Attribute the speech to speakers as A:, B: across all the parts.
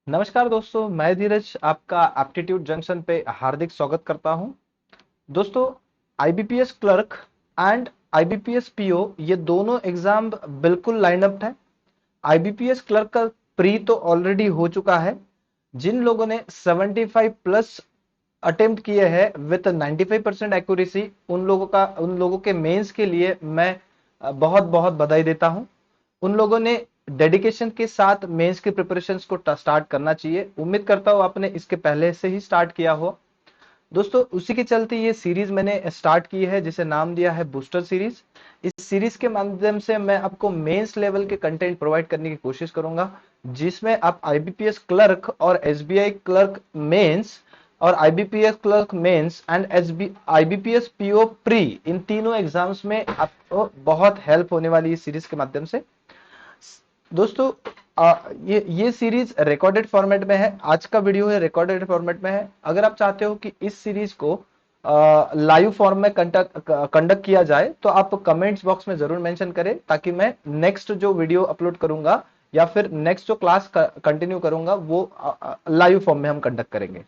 A: नमस्कार दोस्तों, मैं धीरज आपका एप्टीट्यूड जंक्शन पे हार्दिक स्वागत करता हूं। दोस्तों, IBPS clerk and IBPS PO ये दोनों एग्जाम बिल्कुल लाइन अप है। आईबीपीएस क्लर्क का प्री तो ऑलरेडी हो चुका है। जिन लोगों ने 75 प्लस अटेम्प्ट किए हैं विथ 95% एक्यूरेसी, उन लोगों के मेंस के लिए मैं बहुत बहुत बधाई देता हूं। उन लोगों ने डेडिकेशन के साथ मेंस की प्रिपरेशंस को स्टार्ट करना चाहिए। उम्मीद करता हूं आपने इसके पहले से ही स्टार्ट किया हो। दोस्तों, उसी के चलते ये सीरीज मैंने स्टार्ट की है जिसे नाम दिया है बूस्टर सीरीज। इस सीरीज के माध्यम से मैं आपको मेंस लेवल के कंटेंट प्रोवाइड करने की कोशिश करूंगा, जिसमें आप आईबीपीएस क्लर्क और एसबीआई क्लर्क मेंस और IBPS clerk mains and SB IBPS PO pre, इन तीनों एग्जाम्स में आपको बहुत हेल्प होने वाली इस सीरीज के माध्यम से। दोस्तों, ये सीरीज रिकॉर्डेड फॉर्मेट में है। आज का वीडियो है रिकॉर्डेड फॉर्मेट में है। अगर आप चाहते हो कि इस सीरीज को लाइव फॉर्म में कंडक्ट किया जाए तो आप कमेंट्स बॉक्स में जरूर मेंशन करें, ताकि मैं नेक्स्ट जो वीडियो अपलोड करूंगा या फिर नेक्स्ट जो क्लास कंटिन्यू करूंगा वो लाइव फॉर्म में हम कंडक्ट करेंगे।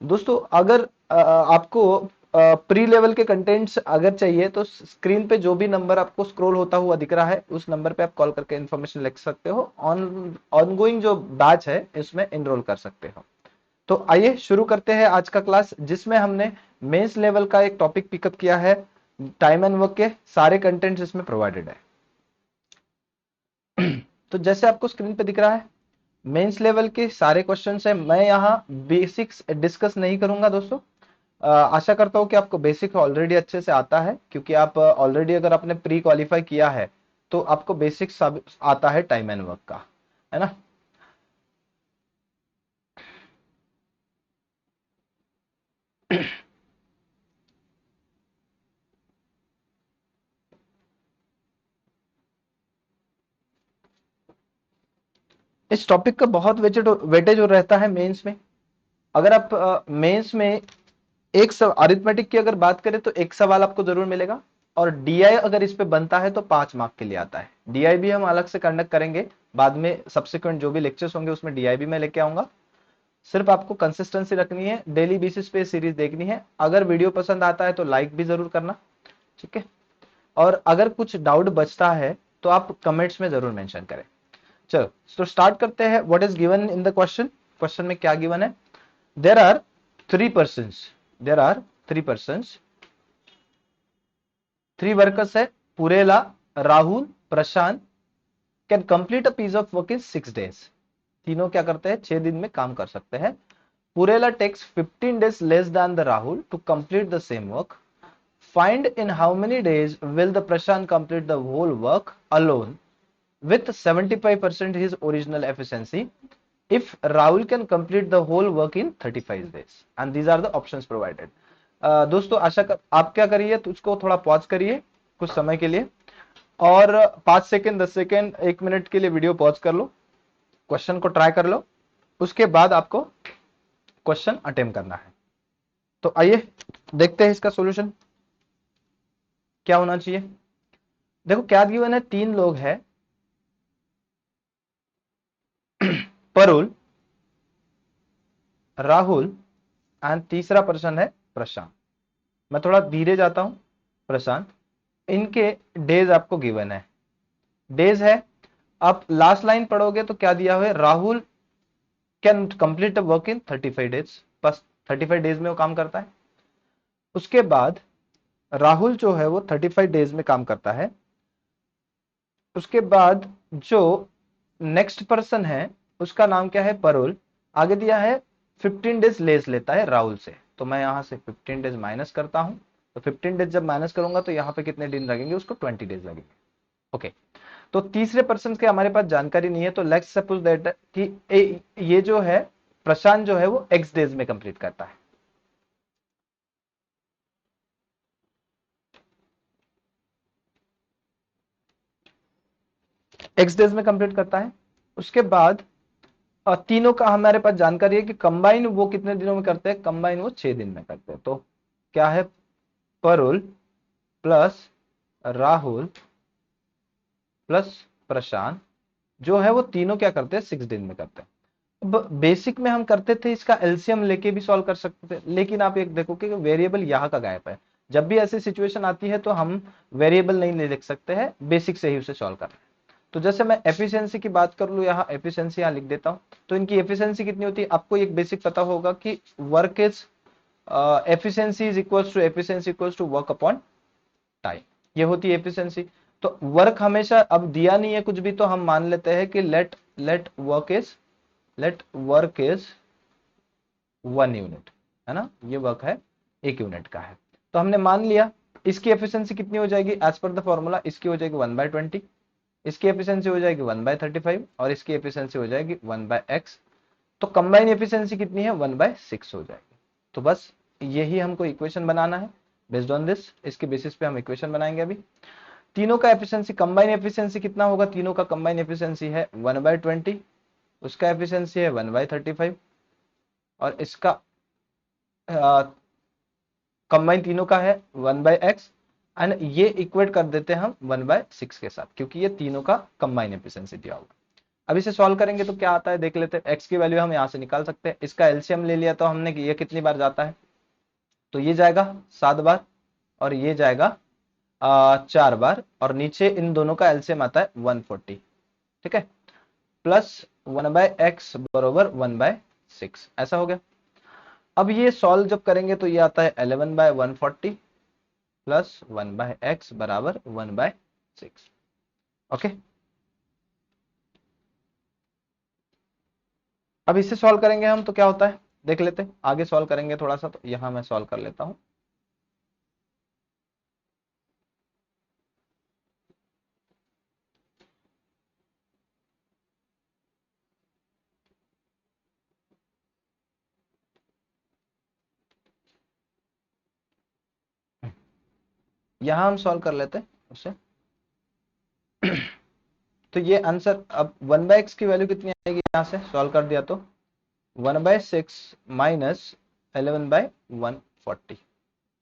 A: दोस्तों, अगर आपको प्री लेवल के कंटेंट्स अगर चाहिए तो स्क्रीन पे जो भी नंबर आपको स्क्रॉल होता हुआ दिख रहा है उस नंबर पे आप कॉल करके इन्फॉर्मेशन ले सकते हो। ऑनगोइंग जो बैच है इसमें एनरोल कर सकते हो। तो आइए शुरू करते हैं आज का क्लास, जिसमें हमने मेंस लेवल का एक टॉपिक पिकअप किया है। टाइम एंड वर्क के सारे कंटेंट्स इसमें प्रोवाइडेड है। तो जैसे आपको स्क्रीन पे दिख रहा है, मेंस लेवल के सारे क्वेश्चंस हैं। मैं यहाँ बेसिक्स डिस्कस नहीं करूंगा दोस्तों। आशा करता हूँ कि आपको बेसिक ऑलरेडी अच्छे से आता है, क्योंकि आप ऑलरेडी अगर आपने प्री क्वालिफाई किया है तो आपको बेसिक सब आता है टाइम एंड वर्क का, है ना। इस टॉपिक का बहुत वेटेज और रहता है मेंस में। अगर आप मेंस में एक सब अरिथमेटिक की अगर बात करें तो एक सवाल आपको जरूर मिलेगा, और डीआई अगर इस पे बनता है तो 5 मार्क के लिए आता है। डीआई भी हम अलग से कंडक्ट करेंगे बाद में, सब्सिक्वेंट जो भी लेक्चर्स होंगे उसमें डीआई भी मैं लेके आऊंगा। सिर्फ आपको कंसिस्टेंसी रखनी है, डेली बेसिस पे सीरीज देखनी है। अगर वीडियो पसंद आता है तो लाइक भी जरूर करना, ठीक है। और अगर कुछ डाउट बचता है तो आप कमेंट्स में जरूर मेंशन करें। चलो तो स्टार्ट करते हैं। What is given in the question? Question में क्या गिवन है? There are three person there are three person three workers है, Purela, Rahul, Prashant, can complete a piece of work in 6 days। तीनों क्या करते हैं? 6 दिन में काम कर सकते हैं। Purela takes 15 days less than the Rahul to complete the same work. Find in how many days will the Prashant complete the whole work alone with 75% his original efficiency if Rahul can complete the whole work in 35 days, and these are the options provided। दोस्तों, आप क्या करिए तो उसको थोड़ा pause करिए कुछ समय के लिए, और 5 सेकेंड 10 सेकेंड 1 मिनट के लिए वीडियो पॉज कर लो, क्वेश्चन को ट्राई कर लो, उसके बाद आपको क्वेश्चन अटेम्प्ट करना है। तो आइए देखते हैं इसका सॉल्यूशन क्या होना चाहिए। देखो क्या गिवन है, 3 लोग हैं, परुल, राहुल एंड तीसरा पर्सन है प्रशांत। मैं थोड़ा धीरे जाता हूं। प्रशांत, इनके डेज आपको गिवन है। डेज है, आप लास्ट लाइन पढ़ोगे तो क्या दिया हुआ है? Rahul can complete a work in 35 days. बस 35 डेज में वो काम करता है। उसके बाद राहुल जो है वो 35 डेज में काम करता है। उसके बाद जो नेक्स्ट पर्सन है उसका नाम क्या है? परुल। आगे दिया है 15 डेज लेस लेता है राहुल से, तो मैं यहां से 15 डेज माइनस करता हूं। तो 15 डेज जब माइनस करूंगा तो यहाँ पे कितने दिन लगेंगे? उसको 20 डेज लगेंगे। ओके। तो तीसरे पर्सन की हमारे पास जानकारी नहीं है, तो लेट्स सपोज दैट कि ये जो है प्रशांत जो है वो एक्स डेज में कंप्लीट करता है। एक्स डेज में कंप्लीट करता है। उसके बाद तीनों का हमारे पास जानकारी है कि कंबाइन वो कितने दिनों में करते हैं? कंबाइन वो 6 दिन में करते हैं। तो क्या है? परुल प्लस राहुल प्लस प्रशांत जो है वो तीनों क्या करते हैं? 6 दिन में करते हैं। अब बेसिक में हम करते थे इसका एलसीएम लेके भी सॉल्व कर सकते थे, लेकिन आप एक देखो कि वेरिएबल यहाँ का गायब है। जब भी ऐसी सिचुएशन आती है तो हम वेरिएबल नहीं लिख सकते हैं, बेसिक से ही उसे सॉल्व कर रहे हैं। तो जैसे मैं एफिशिएंसी की बात कर लूँ, यहाँ एफिशिएंसी यहाँ लिख देता हूँ। तो इनकी एफिशिएंसी कितनी होती है, आपको एक बेसिक पता होगा कि work is efficiency is equals to efficiency equals to work upon time, ये होती है एफिशिएंसी। तो वर्क हमेशा, अब दिया नहीं है कुछ भी तो हम मान लेते हैं कि लेट वर्क इज 1 यूनिट, है ना, ये वर्क है 1 यूनिट का है। तो हमने मान लिया इसकी एफिशिएंसी कितनी हो जाएगी, एज पर द फॉर्मूला इसकी हो जाएगी 1/20, इसकी एफिशिएंसी हो जाएगी 1/35 और इसकी एफिशिएंसी हो जाएगी 1/x। तो कंबाइन एफिशिएंसी कितनी है, 1/6 हो जाएगी। तो बस यही हमको इक्वेशन बनाना है। बेस्ड ऑन दिस, इसके बेसिस पे हम इक्वेशन बनाएंगे। अभी तीनों का एफिशिएंसी, कंबाइन एफिशिएंसी कितना होगा, तीनों का कंबाइन एफिशिएंसी है 1/20, उसका एफिशिएंसी है 1/35 और इसका कंबाइन तीनों का है 1/x, एंड ये इक्वेट कर देते हैं हम 1/6 के साथ, क्योंकि ये तीनों का कंबाइन एफिशिएंसी दिया होगा। अब इसे सॉल्व करेंगे तो क्या आता है देख लेते हैं। x की वैल्यू हम यहाँ से निकाल सकते हैं, इसका एलसीएम ले लिया तो हमने कि ये कितनी बार जाता है, तो ये जाएगा 7 बार और ये जाएगा 4 बार, और नीचे इन दोनों का एलसीएम आता है 140, ठीक है, प्लस 1/x बरोबर 1/6, ऐसा हो गया। अब ये सॉल्व जब करेंगे तो ये आता है 11/140 प्लस 1/x बराबर 1/6। ओके, अब इसे सॉल्व करेंगे हम तो क्या होता है देख लेते हैं, आगे सॉल्व करेंगे थोड़ा सा। तो यहां मैं सॉल्व कर लेता हूं। यहां हम सॉल्व कर लेते हैं उसे। तो ये आंसर, अब 1/x की वैल्यू कितनी आएगी, यहां से सॉल्व कर दिया तो 1/6 माइनस 11/140।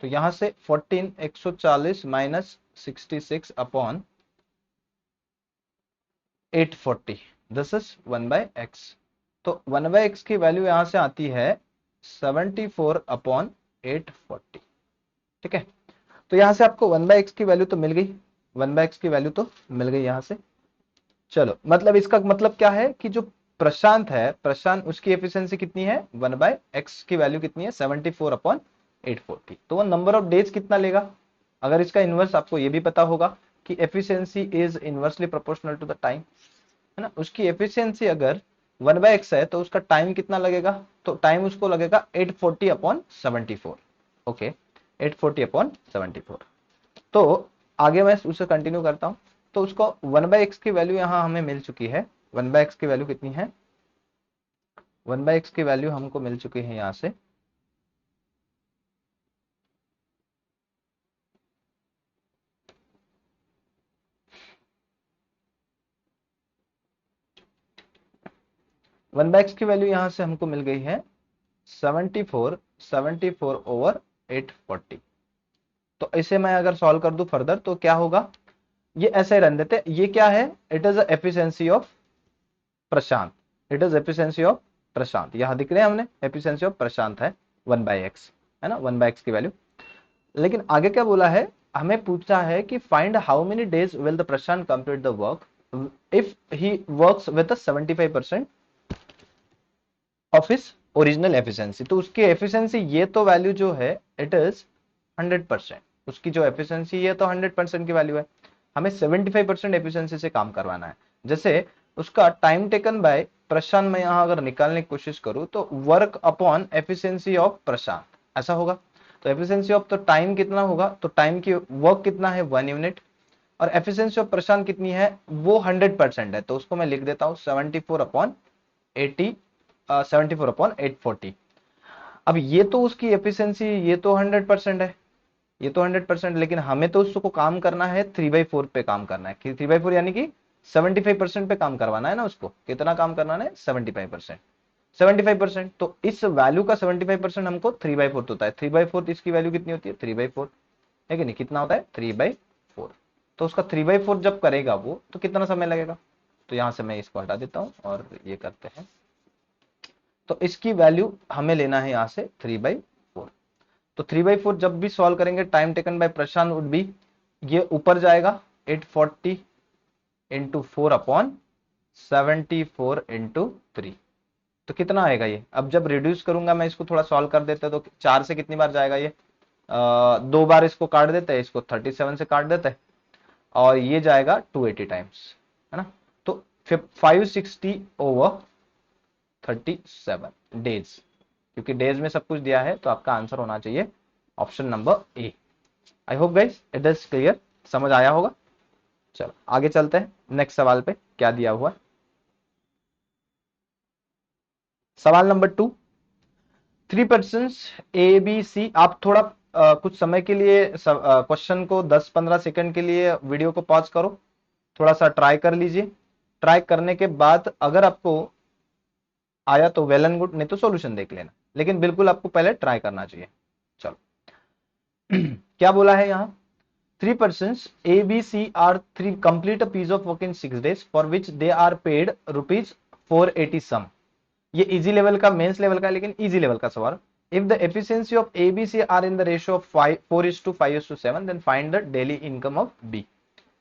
A: तो यहां से 14 140 minus 66 upon 840, this is 1/x। तो 1/x की वैल्यू यहां से आती है 74/840, ठीक है। तो यहां से आपको 1/x की वैल्यू तो मिल गई, 1/x की वैल्यू तो मिल गई यहां से। चलो, मतलब इसका मतलब क्या है कि जो प्रशांत है, प्रशांत उसकी एफिशिएंसी कितनी है, 1/x की वैल्यू कितनी है, 74/840। तो वो नंबर ऑफ डेज कितना लेगा, अगर इसका इनवर्स आपको ये भी पता होगा कि efficiency is inversely proportional to the time, है ना। उसकी एफिशिएंसी अगर 1/x है तो उसका टाइम कितना लगेगा, तो टाइम उसको लगेगा 840/74। ओके, 840/74। तो आगे मैं उसे कंटिन्यू करता हूं। तो उसको 1/x की वैल्यू यहां हमें मिल चुकी है। 1/x की वैल्यू कितनी है, 1/x की वैल्यू हमको मिल चुकी है यहां से 1/x की वैल्यू यहां से हमको मिल गई है 74/840। तो इसे मैं अगर सॉल्व कर दूं फर्दर तो क्या होगा, ये ऐसे रहने देते, ये क्या है, it is efficiency of Prashant, it is efficiency of Prashant, यहां दिख रहे हैं हमने, एफिशिएंसी ऑफ प्रशांत है 1/x, है ना, 1/x की वैल्यू। लेकिन आगे क्या बोला है, हमें पूछा है कि find how many days will the Prashant complete the work if he works with 75% of his original efficiency. तो उसकी एफिशिएंसी ये तो वैल्यू जो है इट इज 100%, उसकी जो एफिशिएंसी है तो 100% की वैल्यू है, हमें 75% एफिशिएंसी से काम करवाना है। जैसे उसका टाइम टेकन बाय प्रशांत में यहां अगर निकालने की कोशिश करूं तो वर्क अपॉन एफिशिएंसी ऑफ प्रशांत, ऐसा होगा। तो एफिशिएंसी ऑफ तो टाइम कितना होगा, तो टाइम की वर्क कितना है 1 यूनिट, और एफिशिएंसी ऑफ प्रशांत कितनी है, वो 100% है। तो उसको मैं लिख देता हूं 74/80, 74/840। अब ये तो उसकी एफिशिएंसी, ये तो 100% है, ये तो 100%, लेकिन हमें तो उसको काम करना है 3/4 पे काम करना है, कि 3/4 यानी कि 75% पे काम करवाना है ना उसको, कितना काम करवाना है 75%, 75%। तो इस वैल्यू का 75% हमको 3/4 होता है, 3/4 इसकी वैल्यू कितनी होती है 3/4, है कि नहीं, कितना होता है 3/4। तो उसका 3/4 जब करेगा वो तो कितना समय लगेगा, तो यहां से मैं इसको हटा देता हूं और ये करते हैं तो इसकी वैल्यू हमें लेना है यहां से 3/4। तो 3/4 जब भी सॉल्व करेंगे, time taken bye Prashant would be, ये ऊपर जाएगा 840 इंटू 4/74 इंटू 3। तो कितना आएगा ये? अब जब रिड्यूस करूंगा मैं इसको, थोड़ा सॉल्व कर देते हैं, तो 4 से कितनी बार जाएगा ये? 2 बार इसको काट देते हैं, इसको 37 से काट देते हैं, और ये जाएगा 280 टाइम्स, है ना। तो 560 ओवर 37 डेज, क्योंकि डेज में सब कुछ दिया है, तो आपका आंसर होना चाहिए option number A. I hope guys it is clear, समझ आया होगा। चलो आगे चलते हैं नेक्स्ट सवाल पे, क्या दिया हुआ है। सवाल number 2, 3 person A B C. आप थोड़ा कुछ समय के लिए क्वेश्चन को 10-15 सेकंड के लिए वीडियो को पॉज करो, थोड़ा सा ट्राई कर लीजिए। ट्राई करने के बाद अगर आपको आया तो वेल एंड गुड, नहीं तो सॉल्यूशन देख लेना, लेकिन बिल्कुल आपको पहले ट्राई करना चाहिए। चलो क्या बोला है यहाँ? 3 persons A, B, C are 3 complete a piece of work in 6 days for which they are paid rupees 480 sum। ये इजी लेवल का, मेंस लेवल का, लेकिन इजी लेवल का सवाल। If the efficiency of A B C are in the ratio of 4:5:7 then find the daily income of B.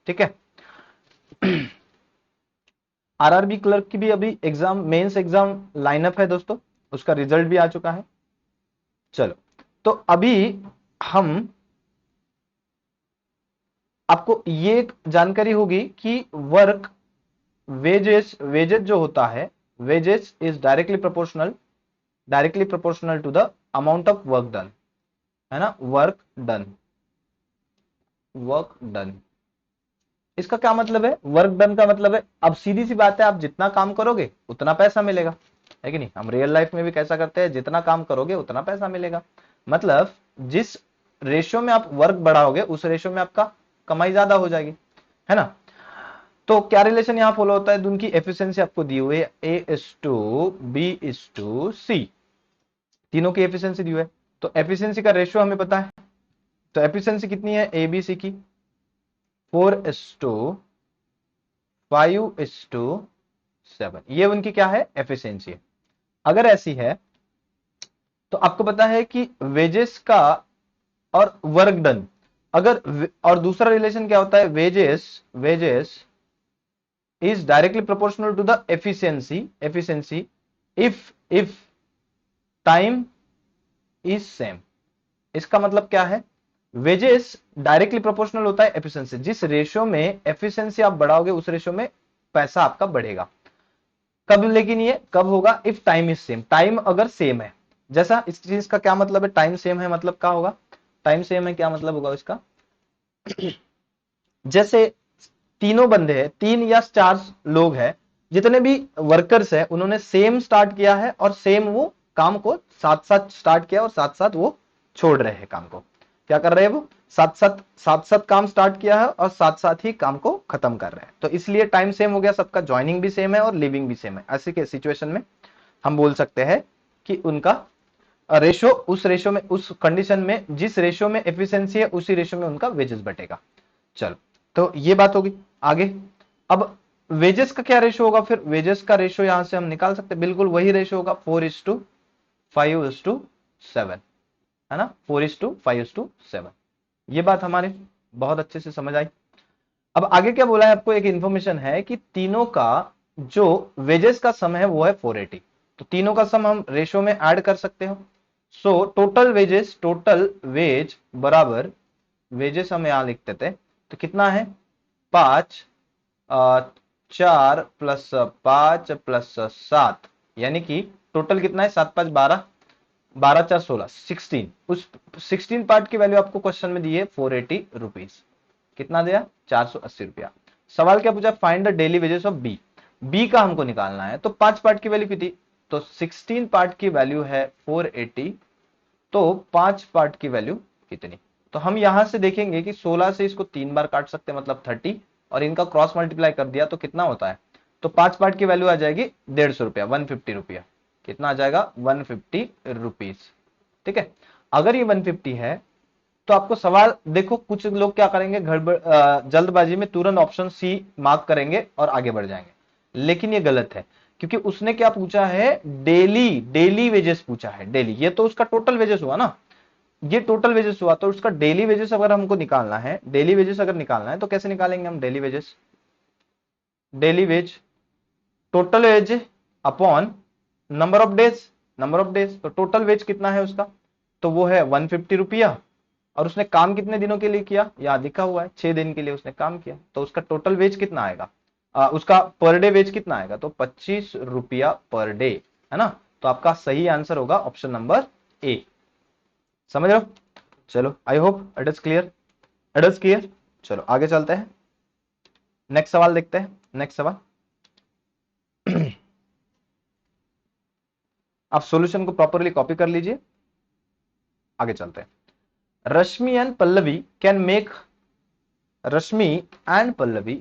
A: ठीक है। RRB clerk की भी अभी एग्जाम, मेंस एग्जाम लाइनअप है दोस्तों, उसका रिजल्ट भी आ चुका है। चलो तो अभी हम, आपको ये जानकारी होगी कि वर्क वेजेस, वेजेस जो होता है, wages is directly proportional to the amount of work done, है ना। वर्क डन, इसका क्या मतलब है? वर्क डन का मतलब है, अब सीधी सी बात है, आप जितना काम करोगे उतना पैसा मिलेगा, है कि नहीं। हम रियल लाइफ में भी कैसा करते हैं, जितना काम करोगे उतना पैसा मिलेगा। मतलब जिस रेशियो में आप वर्क बढ़ाओगे उस रेशियो में आपका कमाई ज्यादा हो जाएगी, है ना। तो क्या रिलेशन यहां फॉलो होता है? उनकी एफिशिएंसी आपको दी हुई है, A:B:C, तीनों की एफिशिएंसी दी हुई है। तो एफिशिएंसी का रेशियो हमें पता है, तो एफिशिएंसी कितनी है ABC की? 4:5:7, ये उनकी क्या है? एफिशिएंसी है। अगर ऐसी है तो आपको पता है कि वेजेस का और वर्क डन, अगर, और दूसरा रिलेशन क्या होता है? Wages is directly proportional to the efficiency if time is same। इसका मतलब क्या है? वेजेस डायरेक्टली प्रोपोर्शनल होता है एफिशिएंसी, जिस रेशियो में एफिशिएंसी आप बढ़ाओगे उस रेशियो में पैसा आपका बढ़ेगा। कब? लेकिन ये कब होगा? If time is same, time अगर सेम है। जैसा इस चीज का क्या मतलब है? टाइम सेम है मतलब क्या होगा? टाइम सेम है क्या मतलब होगा इसका? जैसे तीनों बंदे हैं, 3 या 4 लोग हैं, जितने भी वर्कर्स हैं उन्होंने सेम स्टार्ट किया है, और सेम वो काम को साथ साथ स्टार्ट किया, और साथ साथ वो छोड़ रहे हैं काम को। क्या कर रहे हैं वो? साथ साथ काम स्टार्ट किया है और साथ साथ ही काम को खत्म कर रहे हैं। तो इसलिए टाइम सेम हो गया सबका, ज्वाइनिंग भी सेम है और लिविंग भी सेम है। ऐसे के सिचुएशन में हम बोल सकते हैं कि उनका रेशो, उस रेशो में, उस कंडीशन में जिस रेशो में एफिशिएंसी है उसी रेशो में उनका वेजेस बटेगा। चलो तो ये बात होगी। आगे अब वेजेस का क्या रेशो होगा? फिर वेजेस का रेशो यहां से हम निकाल सकते हैं, बिल्कुल वही रेशो होगा, 4:5:7, है ना। 4:5:7, ये बात हमारे बहुत अच्छे से समझ आई। अब आगे क्या बोला है आपको? एक इंफॉर्मेशन है कि तीनों का जो वेजेस का सम है वो है 480, तो तीनों का सम हम रेशो में ऐड कर सकते हो। सो टोटल वेज बराबर, वेजेस हम यहां लिख देते, तो कितना है? 5, 4 प्लस 5 प्लस 7, यानी कि टोटल कितना है? 7×5 = 12, 12×4 = 16। उस 16 पार्ट की वैल्यू आपको क्वेश्चन में दी है 480 रुपीज। कितना दिया? 480 रुपया। सवाल क्या पूछा? Find the daily wages of B. B का हमको निकालना है, तो 5 पार्ट की वैल्यू कितनी? तो 16 पार्ट की वैल्यू है 480, तो 5 पार्ट की वैल्यू कितनी? तो हम यहां से देखेंगे कि 16 से इसको 3 बार काट सकते हैं, मतलब 30, और इनका क्रॉस मल्टीप्लाई कर दिया तो कितना होता है? तो 5 पार्ट की वैल्यू आ जाएगी 150 रुपया, 150 रुपया। कितना आ जाएगा? 150 रुपीज। ठीक है। अगर ये 150 है तो आपको सवाल देखो, कुछ लोग क्या करेंगे, जल्दबाजी में तुरंत ऑप्शन सी मार्क करेंगे और आगे बढ़ जाएंगे, लेकिन ये गलत है। क्योंकि उसने क्या पूछा है, डेली डेली वेजेस पूछा है, डेली। ये तो उसका टोटल वेजेस हुआ ना, ये टोटल वेजेस हुआ, तो उसका डेली वेजेस अगर हमको निकालना है, डेली वेजेस अगर निकालना है तो कैसे निकालेंगे हम daily wages? Daily wage total wage upon number of days, number of days. तो टोटल वेज कितना है उसका, तो वो है 150 रुपया, और उसने काम कितने दिनों के लिए किया, यहां लिखा हुआ है 6 दिन के लिए उसने काम किया, तो उसका टोटल वेज कितना आएगा, उसका पर डे वेज कितना आएगा, तो 25 रुपया पर डे, है ना। तो आपका सही आंसर होगा ऑप्शन नंबर ए। समझ रहे हो? चलो, I hope it is clear, it is clear. चलो आगे चलते हैं, नेक्स्ट सवाल देखते हैं। नेक्स्ट सवाल आप सॉल्यूशन को प्रॉपरली कॉपी कर लीजिए, आगे चलते हैं। Rashmi and Pallavi can make Rashmi and Pallavi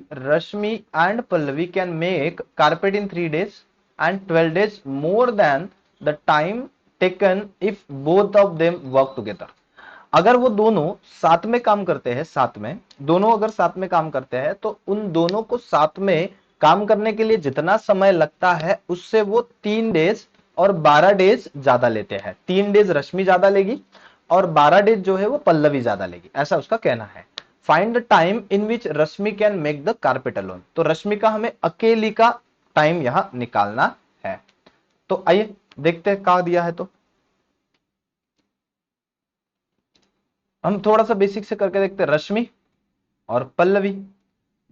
A: can make carpet in 3 days and 12 days more than the time taken if both of them work together. अगर वो दोनों साथ में काम करते हैं, साथ में दोनों अगर साथ में काम करते हैं, तो उन दोनों को साथ में काम करने के लिए जितना समय लगता है उससे वो 3 डेज और 12 डेज ज्यादा लेते हैं। 3 डेज रश्मि ज्यादा लेगी और 12 डेज जो है वो पल्लवी ज्यादा लेगी, ऐसा उसका कहना है। Find the time in which Rashmi can make the carpet alone. तो रश्मि का हमें अकेली का टाइम यहां निकालना है। तो आइए देखते हैं कहा दिया है। तो हम थोड़ा सा बेसिक से करके देखते हैं, रश्मि और पल्लवी।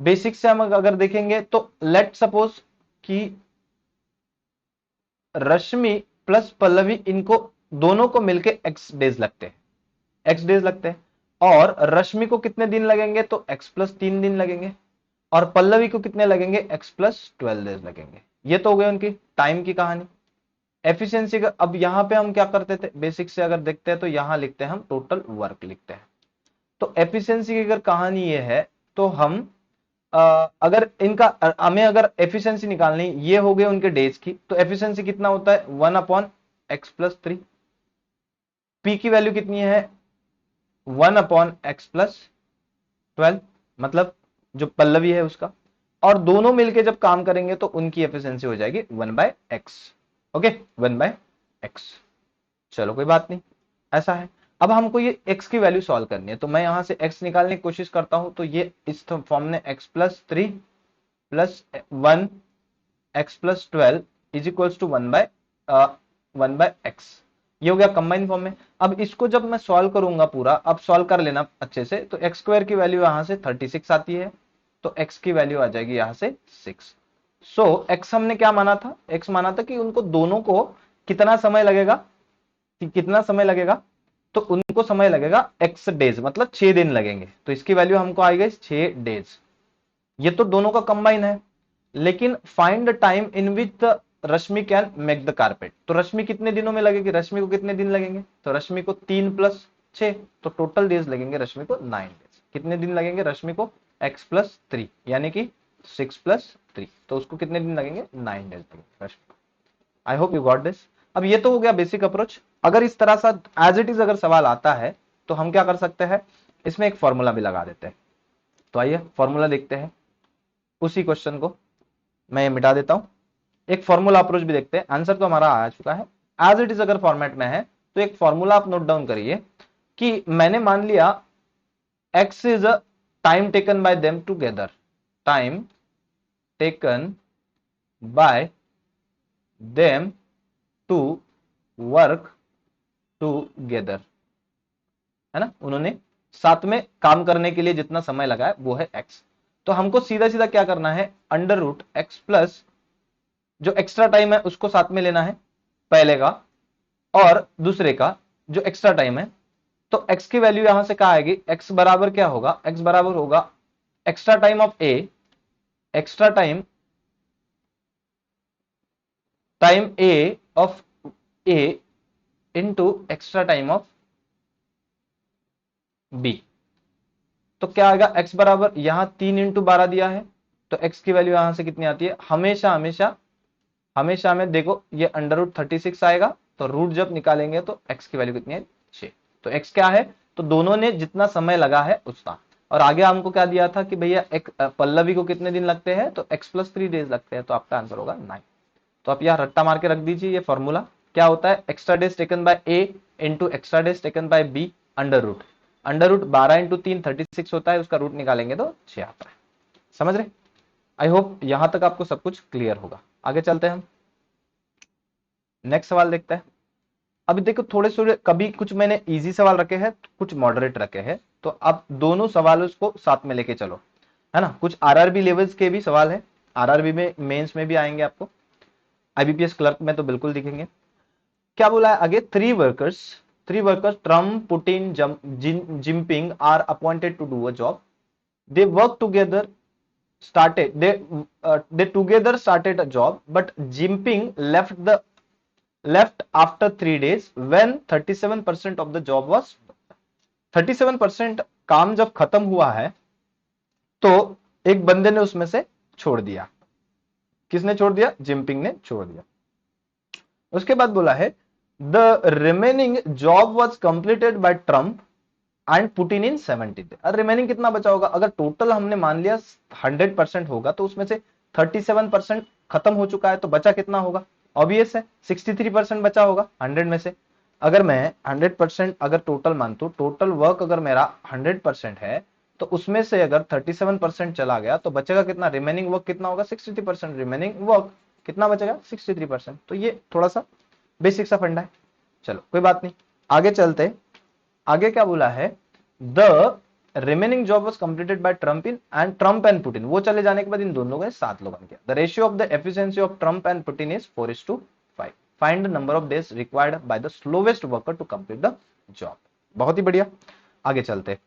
A: बेसिक से हम अगर देखेंगे तो लेट सपोज कि रश्मि प्लस पल्लवी, इनको दोनों को मिलके एक्स डेज लगते हैं, एक्स डेज लगते हैं। और रश्मि को कितने दिन लगेंगे, तो एक्स प्लस 3 दिन लगेंगे। और पल्लवी को कितने लगेंगे, एक्स प्लस 12 डेज लगेंगे। ये तो हो गई उनकी टाइम की कहानी। एफिशिएंसी का अब यहां पे हम क्या करते थे, बेसिक से अगर देखते हैं तो यहां लिखते हैं हम टोटल वर्क लिखते हैं। तो एफिशिएंसी की अगर कहानी ये है, तो हम अगर इनका हमें अगर एफिशिएंसी निकालनी, ये हो गए उनके डेज की, तो एफिशिएंसी कितना होता है 1/x+3। पी की वैल्यू कितनी है 1/x+12, मतलब जो पल्लवी है उसका। और दोनों मिलके जब काम करेंगे तो उनकी एफिशिएंसी हो जाएगी 1/x। Okay, 1/x। चलो कोई बात नहीं, ऐसा है। अब हमको ये x की वैल्यू सॉल्व करनी है, तो मैं यहां से x निकालने की कोशिश करता हूं। तो ये इस फॉर्म में x+3 plus 1x+12 is equals to 1/x। ये हो गया कंबाइन फॉर्म में। अब इसको जब मैं सॉल्व करूंगा पूरा, अब सॉल्व कर लेना अच्छे से, तो एक्स स्क्वायर की वैल्यू यहां से 36 आती है, तो x की वैल्यू आ जाएगी यहां से 6। सो x हमने क्या माना था, x माना था कि उनको दोनों को कितना समय लगेगा, कि कितना समय लगेगा, तो उनको समय लगेगा x डेज, मतलब 6 दिन लगेंगे। तो इसकी वैल्यू हमको आई गई 6 डेज। ये तो दोनों का कंबाइन है। लेकिन find the time in which Rashmi can make the carpet. तो रश्मि कितने दिनों में लगेगी, रश्मि को कितने दिन लगेंगे, तो रश्मि को 3+6, तो टोटल डेज लगेंगे रश्मि को 9 डेज। कितने दिन लगेंगे रश्मि को, x+3 यानी कि 6+3, तो उसको कितने दिन लगेंगे 9 डेज लगेंगे रश्मि को। I hope you got this. अब ये तो हो गया बेसिक अप्रोच। अगर इस तरह सा एज इट इज अगर सवाल आता है तो हम क्या कर सकते हैं, इसमें एक फॉर्मूला भी लगा देते हैं। तो आइए फॉर्मूला देखते हैं। उसी क्वेश्चन को मैं ये मिटा देता हूं, एक फॉर्मूला अप्रोच भी देखते हैं। आंसर तो हमारा आ चुका है, एज इट इज अगर फॉर्मेट में है तो एक फॉर्मूला आप नोट डाउन करिए कि मैंने मान लिया x is a time taken by them together, time taken by them to work together, है ना। उन्होंने साथ में काम करने के लिए जितना समय लगा है वो है x। तो हमको सीधा सीधा क्या करना है, अंडर रूट एक्स प्लस जो एक्स्ट्रा टाइम है उसको साथ में लेना है, पहले का और दूसरे का जो एक्स्ट्रा टाइम है। तो x की वैल्यू यहां से क्या आएगी, x बराबर क्या होगा, x बराबर होगा extra time of a, extra time a of a into extra time of b। तो क्या आएगा, x बराबर यहां 3 × 12 दिया है, तो x की वैल्यू यहां से कितनी आती है, हमेशा हमेशा हमेशा में देखो ये अंडर रूट 36 आएगा, तो रूट जब निकालेंगे तो x की वैल्यू कितनी है 6। तो x क्या है, तो दोनों ने जितना समय लगा है उतना। और आगे हमको क्या दिया था कि भैया एक पल्लवी को कितने दिन लगते हैं, तो x+3 डेज लगते हैं, तो आपका आंसर होगा 9। तो आप यहाँ रट्टा मार के रख दीजिए, ये फॉर्मूला क्या होता है, extra days taken by A into extra days taken by B under root 12 into 3 36 होता है, उसका रूट निकालेंगे तो 6 आता है। समझ रहे? आई होप यहां तक आपको सब कुछ क्लियर होगा। आगे चलते हैं हम, नेक्स्ट सवाल देखते हैं। अभी देखो थोड़े थोड़े कभी कुछ मैंने इजी सवाल रखे हैं, कुछ मॉडरेट रखे हैं, तो आप दोनों सवालों को साथ में लेके चलो, है ना। कुछ आरआरबी लेवल्स के भी सवाल है, आरआरबी में मेंस में भी आएंगे आपको, आईबीपीएस क्लर्क में तो बिल्कुल दिखेंगे। क्या बोला है आगे, three workers Trump Putin Jinping are appointed to do a job, they work together started they together started a job but Jinping left after 3 days when 37% of the job was 37% काम जब खत्म हुआ है तो एक बंदे ने उसमें से छोड़ दिया। किसने छोड़ दिया? जिनपिंग ने छोड़ दिया। उसके बाद बोला है the remaining job was completed by Trump and Putin in 70 day. Remaining कितना बचा होगा? अगर टोटल हमने मान लिया 100% होगा तो उसमें से 37% खत्म हो चुका है, तो बचा कितना होगा? ऑब्वियस है 63% बचा होगा 100 में से। अगर मैं 100% अगर टोटल मानता हूं, टोटल वर्क अगर मेरा 100% है तो उसमें से अगर 37% चला गया तो बचेगा कितना? रिमेनिंग वर्क कितना होगा? 63%। रिमेनिंग वर्क कितना बचेगा? 63%। तो ये थोड़ा सा बेसिक सा फंडा है, चलो कोई बात नहीं, आगे चलते। आगे क्या बोला है, the remaining job was completed by Trump and Putin, वो चले जाने के बाद इन दोनों ने 7 लोगों ने किया। The ratio of the efficiency of Trump and Putin is 4:5। Find the number of days required by the slowest worker to complete the job. बहुत ही बढ़िया, आगे चलते।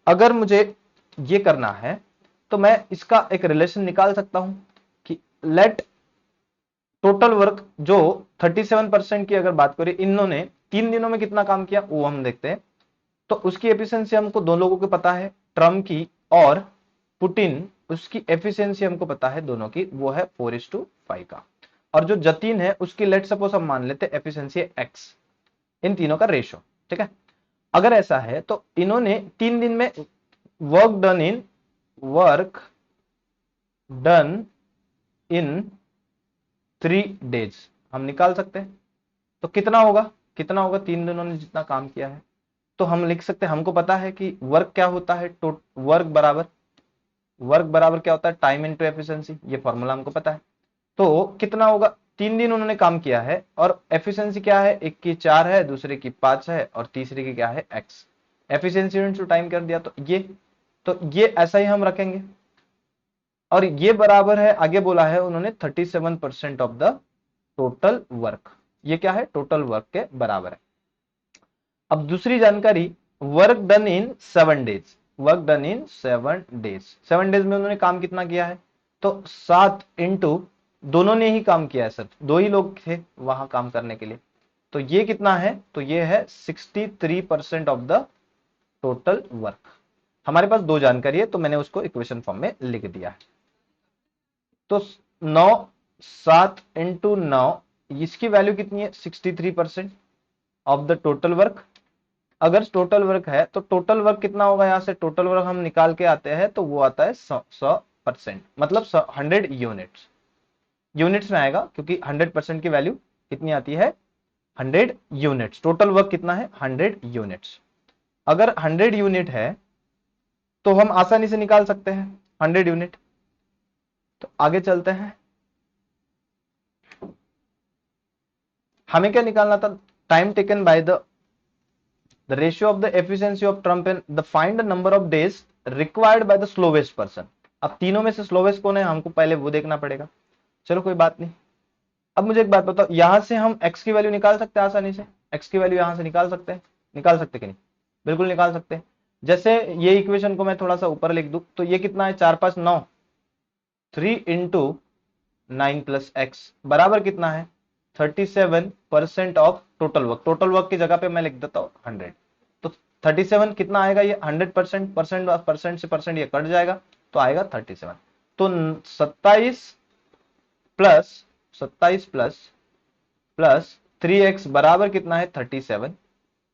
A: अगर मुझे ये करना है तो मैं इसका एक रिलेशन निकाल सकता हूं कि लेट टोटल वर्क जो 37% की अगर बात करें, इन्होंने 3 दिनों में कितना काम किया वो हम देखते हैं। तो उसकी एफिशिएंसी हमको दो लोगों को पता है, ट्रम्प की और पुटिन, उसकी एफिशिएंसी हमको पता है दोनों की, वो है 4:5 का। और जो जतीन है उसकी लेट सपोज हम मान लेते हैं एफिशिएंसी एक्स, इन तीनों का रेशो, ठीक है। अगर ऐसा है तो इन्होंने 3 दिन में वर्क डन इन 3 डेज हम निकाल सकते हैं। तो कितना होगा? 3 दिनों ने जितना काम किया है, तो हम लिख सकते हैं, हमको पता है कि वर्क क्या होता है, वर्क बराबर क्या होता है? टाइम इनटू एफिशिएंसी, ये फॉर्मूला हमको पता है। तो कितना होगा? 3 दिन उन्होंने काम किया है और एफिशिएंसी क्या है? एक की 4 है, दूसरे की 5 है और तीसरे की क्या है? एक्स। एफिशिएंसी इनटू टाइम कर दिया, तो ये ऐसा ही हम रखेंगे। और ये बराबर है, आगे बोला है उन्होंने 37% ऑफ द टोटल वर्क, ये क्या है? टोटल वर्क के बराबर है। अब दूसरी जानकारी, work done in 7 days, 7 days में उन्होंने काम कितना किया है? तो 7 इंटू, दोनों ने ही काम किया है सर, 2 ही लोग थे वहां काम करने के लिए, तो ये कितना है? तो ये है 63% ऑफ द टोटल वर्क। हमारे पास 2 जानकारी है तो मैंने उसको इक्वेशन फॉर्म में लिख दिया है। तो 7 इंटू 9, इसकी वैल्यू कितनी है? 63% ऑफ द टोटल वर्क। अगर टोटल वर्क है तो टोटल वर्क कितना होगा? यहां से टोटल वर्क हम निकाल के आते हैं तो वो आता है 100%, मतलब 100 यूनिट्स में आएगा, क्योंकि 100% की वैल्यू कितनी आती है? 100 यूनिट्स। टोटल वर्क कितना है? 100 यूनिट्स। अगर 100 यूनिट है तो हम आसानी से निकाल सकते हैं 100 यूनिट। तो आगे चलते हैं, हमें क्या निकालना था? Time taken by the ratio of the efficiency of Trump and the find the number of days required by the slowest person. अब तीनों में से स्लोवेस्ट कौन है, हमको पहले वो देखना पड़ेगा। चलो कोई बात नहीं। अब मुझे एक बात बताओ, यहां से हम x की वैल्यू निकाल सकते हैं आसानी से? x की वैल्यू यहां से निकाल सकते हैं? निकाल सकते कि नहीं? बिल्कुल निकाल सकते हैं। जैसे ये इक्वेशन को मैं थोड़ा सा ऊपर लिख दूं तो ये कितना है? 4 5 9, 3 इंटू 9 प्लस एक्स बराबर कितना है? 37% of total work. Total work की जगह पे मैं लिख देता हूं 100। तो 37 कितना आएगा? ये 100%, परसेंट से परसेंट ये कट जाएगा तो आएगा 37। तो 27 प्लस 3x बराबर कितना है? 37।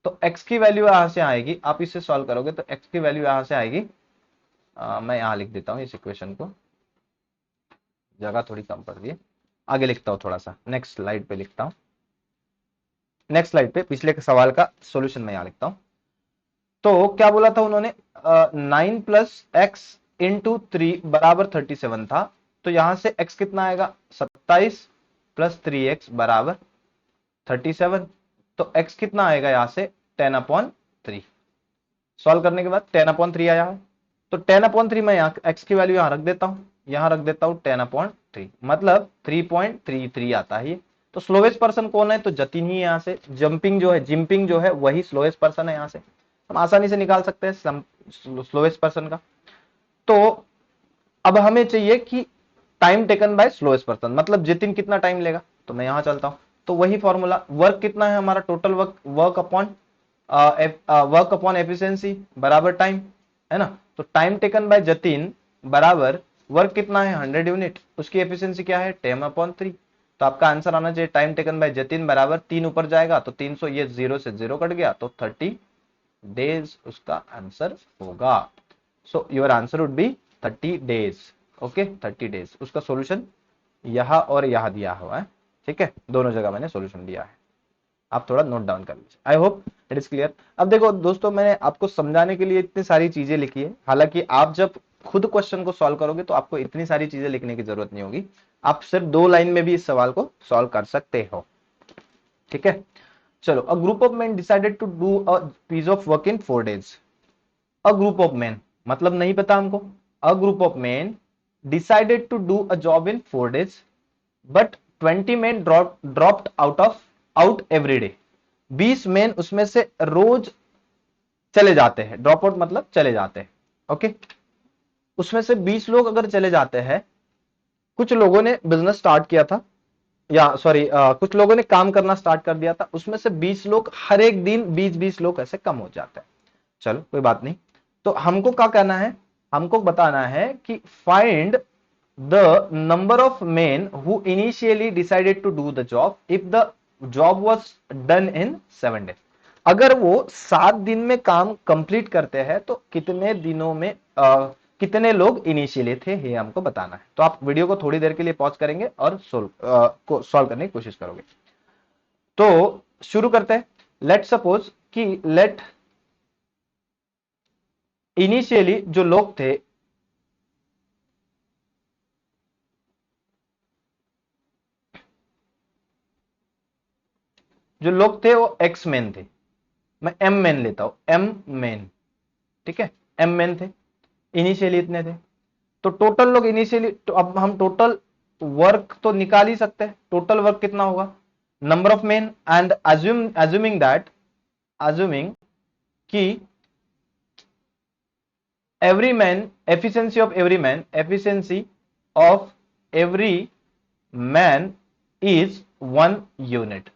A: तो x की वैल्यू यहां से आएगी, आप इसे सॉल्व करोगे तो x की वैल्यू यहां से आएगी, मैं यहां लिख देता हूं इस इक्वेशन को, जगह थोड़ी कम पड़ रही है। आगे लिखता हूं, थोड़ा सा नेक्स्ट स्लाइड पे लिखता हूं, नेक्स्ट स्लाइड पे पिछले के सवाल का सॉल्यूशन मैं यहां लिखता हूं। तो क्या बोला था उन्होंने, 9 + x इंटू 3 बराबर 37 था। तो यहां से x कितना आएगा, 27 + 3x बराबर 37। तो x कितना आएगा यहां से 10/3। सॉल्व करने के बाद 10/3 आया है, तो 10/3 मैं यहाँ x की वैल्यू यहां रख देता हूं, यहां रख देता हूं 10/3, मतलब 3.33 आता है ये। तो स्लोवेस्ट पर्सन कौन है, तो जतिन ही यहां से, जंपिंग जो है, जिम्पिंग जो है वही स्लोवेस्ट पर्सन है, यहां से हम आसानी से निकाल सकते हैं स्लोवेस्ट पर्सन का। तो अब हमें चाहिए कि time taken bye slowest person, मतलब जितिन कितना टाइम लेगा। तो मैं यहां चलता हूं, तो वही फॉर्मूला, वर्क कितना है हमारा, total work, work upon efficiency बराबर टाइम, है ना। तो टाइम टेकन बाय जतिन बराबर वर्क कितना है 100 यूनिट, उसकी एफिशिएंसी क्या है 10/3। तो आपका आंसर आना चाहिए टाइम टेकन बाय जतिन बराबर 3 ऊपर जाएगा तो 300, ये 0 से 0 कट गया तो 30 डेज उसका आंसर होगा। So your answer would be 30 days. Okay, 30 days उसका सॉल्यूशन यहां और यहां दिया हुआ है, ठीक है, दोनों जगह मैंने सॉल्यूशन दिया है, आप थोड़ा नोट डाउन कर लीजिए। आई होप इट इज क्लियर। अब देखो दोस्तों, मैंने आपको समझाने के लिए इतनी सारी चीजें लिखी है, हालांकि आप जब खुद क्वेश्चन को सॉल्व करोगे तो आपको इतनी सारी चीजें लिखने की जरूरत नहीं होगी, आप सिर्फ 2 लाइन में भी इस सवाल को सॉल्व कर सकते हो, ठीक है। चलो, a group of man decided to do a piece of work in 4 days. A group of man मतलब नहीं पता हमको, a group of man decided to do a job in 4 days but 20 man dropped out every day. 20 man उसमें से रोज चले जाते हैं, drop out मतलब चले जाते हैं, ओके। उसमें से 20 लोग अगर चले जाते हैं, कुछ लोगों ने बिजनेस स्टार्ट किया था, या सॉरी कुछ लोगों ने काम करना स्टार्ट कर दिया था, उसमें से 20 लोग हर एक दिन 20-20 लोग ऐसे कम हो जाते हैं। चलो कोई बात नहीं। तो हमको क्या करना है, हमको बताना है कि find the number of men who initially decided to do the job if the job was done in 7 days. अगर वो 7 दिन में काम कंप्लीट करते हैं तो कितने दिनों में कितने लोग इनिशियली थे, ये हमको बताना है। तो आप वीडियो को थोड़ी देर के लिए पॉज करेंगे और सॉल्व करने की कोशिश करोगे। तो शुरू करते हैं। लेट सपोज कि लेट इनिशियली जो लोग थे, जो लोग थे वो एक्स मैन थे, मैं एम मैन लेता हूं, एम मैन, ठीक है, एम मैन थे, इनिशियली इतने थे। तो टोटल लोग इनिशियली, तो अब हम टोटल वर्क तो निकाल ही सकते हैं, टोटल वर्क कितना होगा, number of man and assuming that, assuming कि every man, efficiency of every man, efficiency of every man is 1 unit.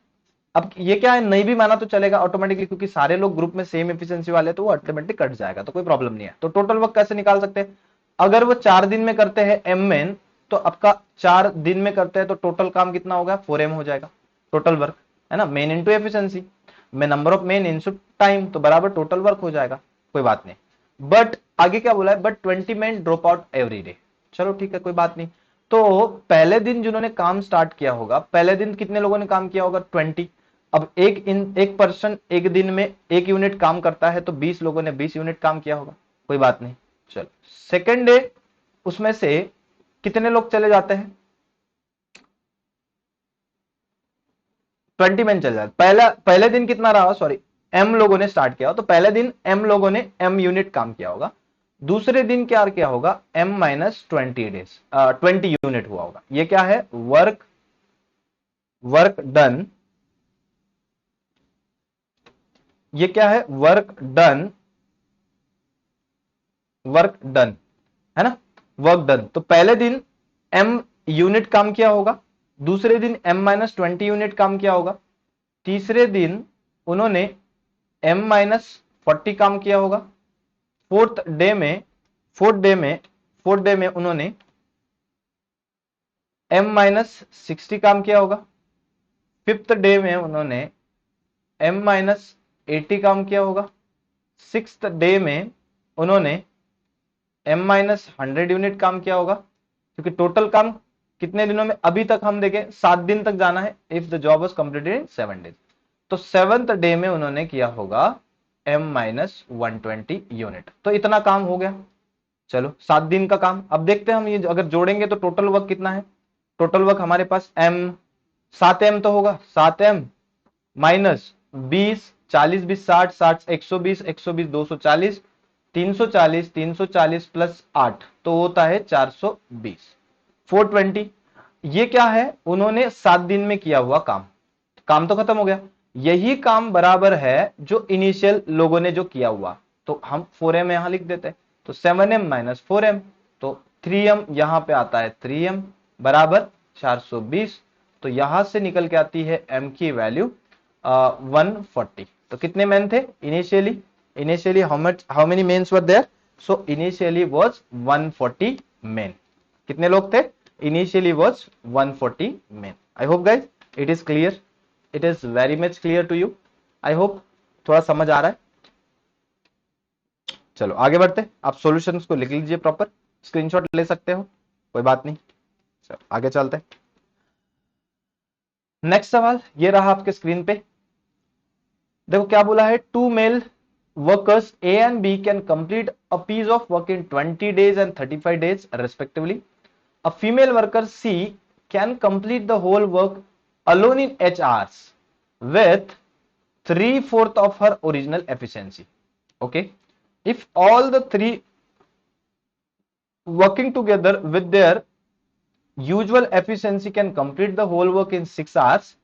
A: अब ये क्या है, नहीं भी माना तो चलेगा ऑटोमेटिकली, क्योंकि सारे लोग ग्रुप में सेम एफिशिएंसी वाले, तो वो ऑटोमेटिक कट जाएगा, तो कोई प्रॉब्लम नहीं है। तो टोटल वर्क कैसे निकाल सकते हैं, अगर वो 4 दिन में करते हैं एम मैन, तो आपका 4 दिन में करते हैं तो टोटल काम कितना होगा 4m हो जाएगा, टोटल वर्क, है ना, मेन इंटू एफिशिएंसी में number of main into time, तो बराबर टोटल वर्क हो जाएगा, कोई बात नहीं। बट आगे क्या बोला है, but 20 man drop out every day. चलो ठीक है, कोई बात नहीं। तो पहले दिन जिन्होंने काम स्टार्ट किया होगा, पहले दिन कितने लोगों ने काम किया होगा 20। अब एक पर्सन एक दिन में 1 यूनिट काम करता है, तो 20 लोगों ने 20 यूनिट काम किया होगा, कोई बात नहीं। चलो सेकेंड डे उसमें से कितने लोग चले जाते हैं, 20 मैन चले जाते। पहले दिन कितना रहा, सॉरी, एम लोगों ने स्टार्ट किया हो, तो पहले दिन एम लोगों ने एम यूनिट काम किया होगा। दूसरे दिन क्या किया होगा, M-20 डेज, 20 यूनिट हुआ होगा। ये क्या है, वर्क, वर्क डन, ये क्या है, वर्क डन, वर्क डन, है ना, वर्क डन। तो पहले दिन m यूनिट काम किया होगा, दूसरे दिन M-20 यूनिट काम किया होगा, तीसरे दिन उन्होंने M-40 काम किया होगा, फोर्थ डे में फोर्थ डे में फोर्थ डे में उन्होंने M-60 काम किया होगा, फिफ्थ डे में उन्होंने M-80 काम किया होगा, सिक्स्थ डे में उन्होंने M-100 यूनिट काम किया होगा, क्योंकि टोटल काम कितने दिनों में, अभी तक हम देखें 7 दिन तक जाना है, if the job was completed in 7 days, तो 7th डे में उन्होंने किया होगा M-120 यूनिट, तो इतना काम हो गया। चलो 7 दिन का काम। अब देखते हैं हम ये अगर जोड़ेंगे तो टोटल वर्क कितना है। टोटल वर्क हमारे पास M 7M तो होगा, 7M माइनस 20, 40 20 60, 60 120, 120 240, 340, 340 प्लस 8 तो होता है 420, 420। ये क्या है, उन्होंने 7 दिन में किया हुआ काम, काम तो खत्म हो गया। यही काम बराबर है जो इनिशियल लोगों ने जो किया हुआ, तो हम 4M यहां लिख देते हैं, तो 7M माइनस 4M, तो 3M यहां पे आता है 3M बराबर 420, तो यहां से निकल के आती है M की वैल्यू 140। तो कितने मैन थे initially, initially how many mens were there, so initially was 140 men. कितने लोग थे, initially was 140 men. I hope guys it is clear, it is very much clear to you, I hope थोड़ा समझ आ रहा है। चलो आगे बढ़ते, आप सॉल्यूशंस को लिख लीजिए, प्रॉपर स्क्रीनशॉट ले सकते हो, कोई बात नहीं। चलो आगे चलते हैं। नेक्स्ट सवाल ये रहा आपके स्क्रीन पे, देखो क्या बोला है, two male workers A and B can complete a piece of work in 20 days and 35 days respectively. A female worker C can complete the whole work alone in H hours with 3/4 of her original efficiency. Okay, if all the three working together with their usual efficiency can complete the whole work in 6 hours,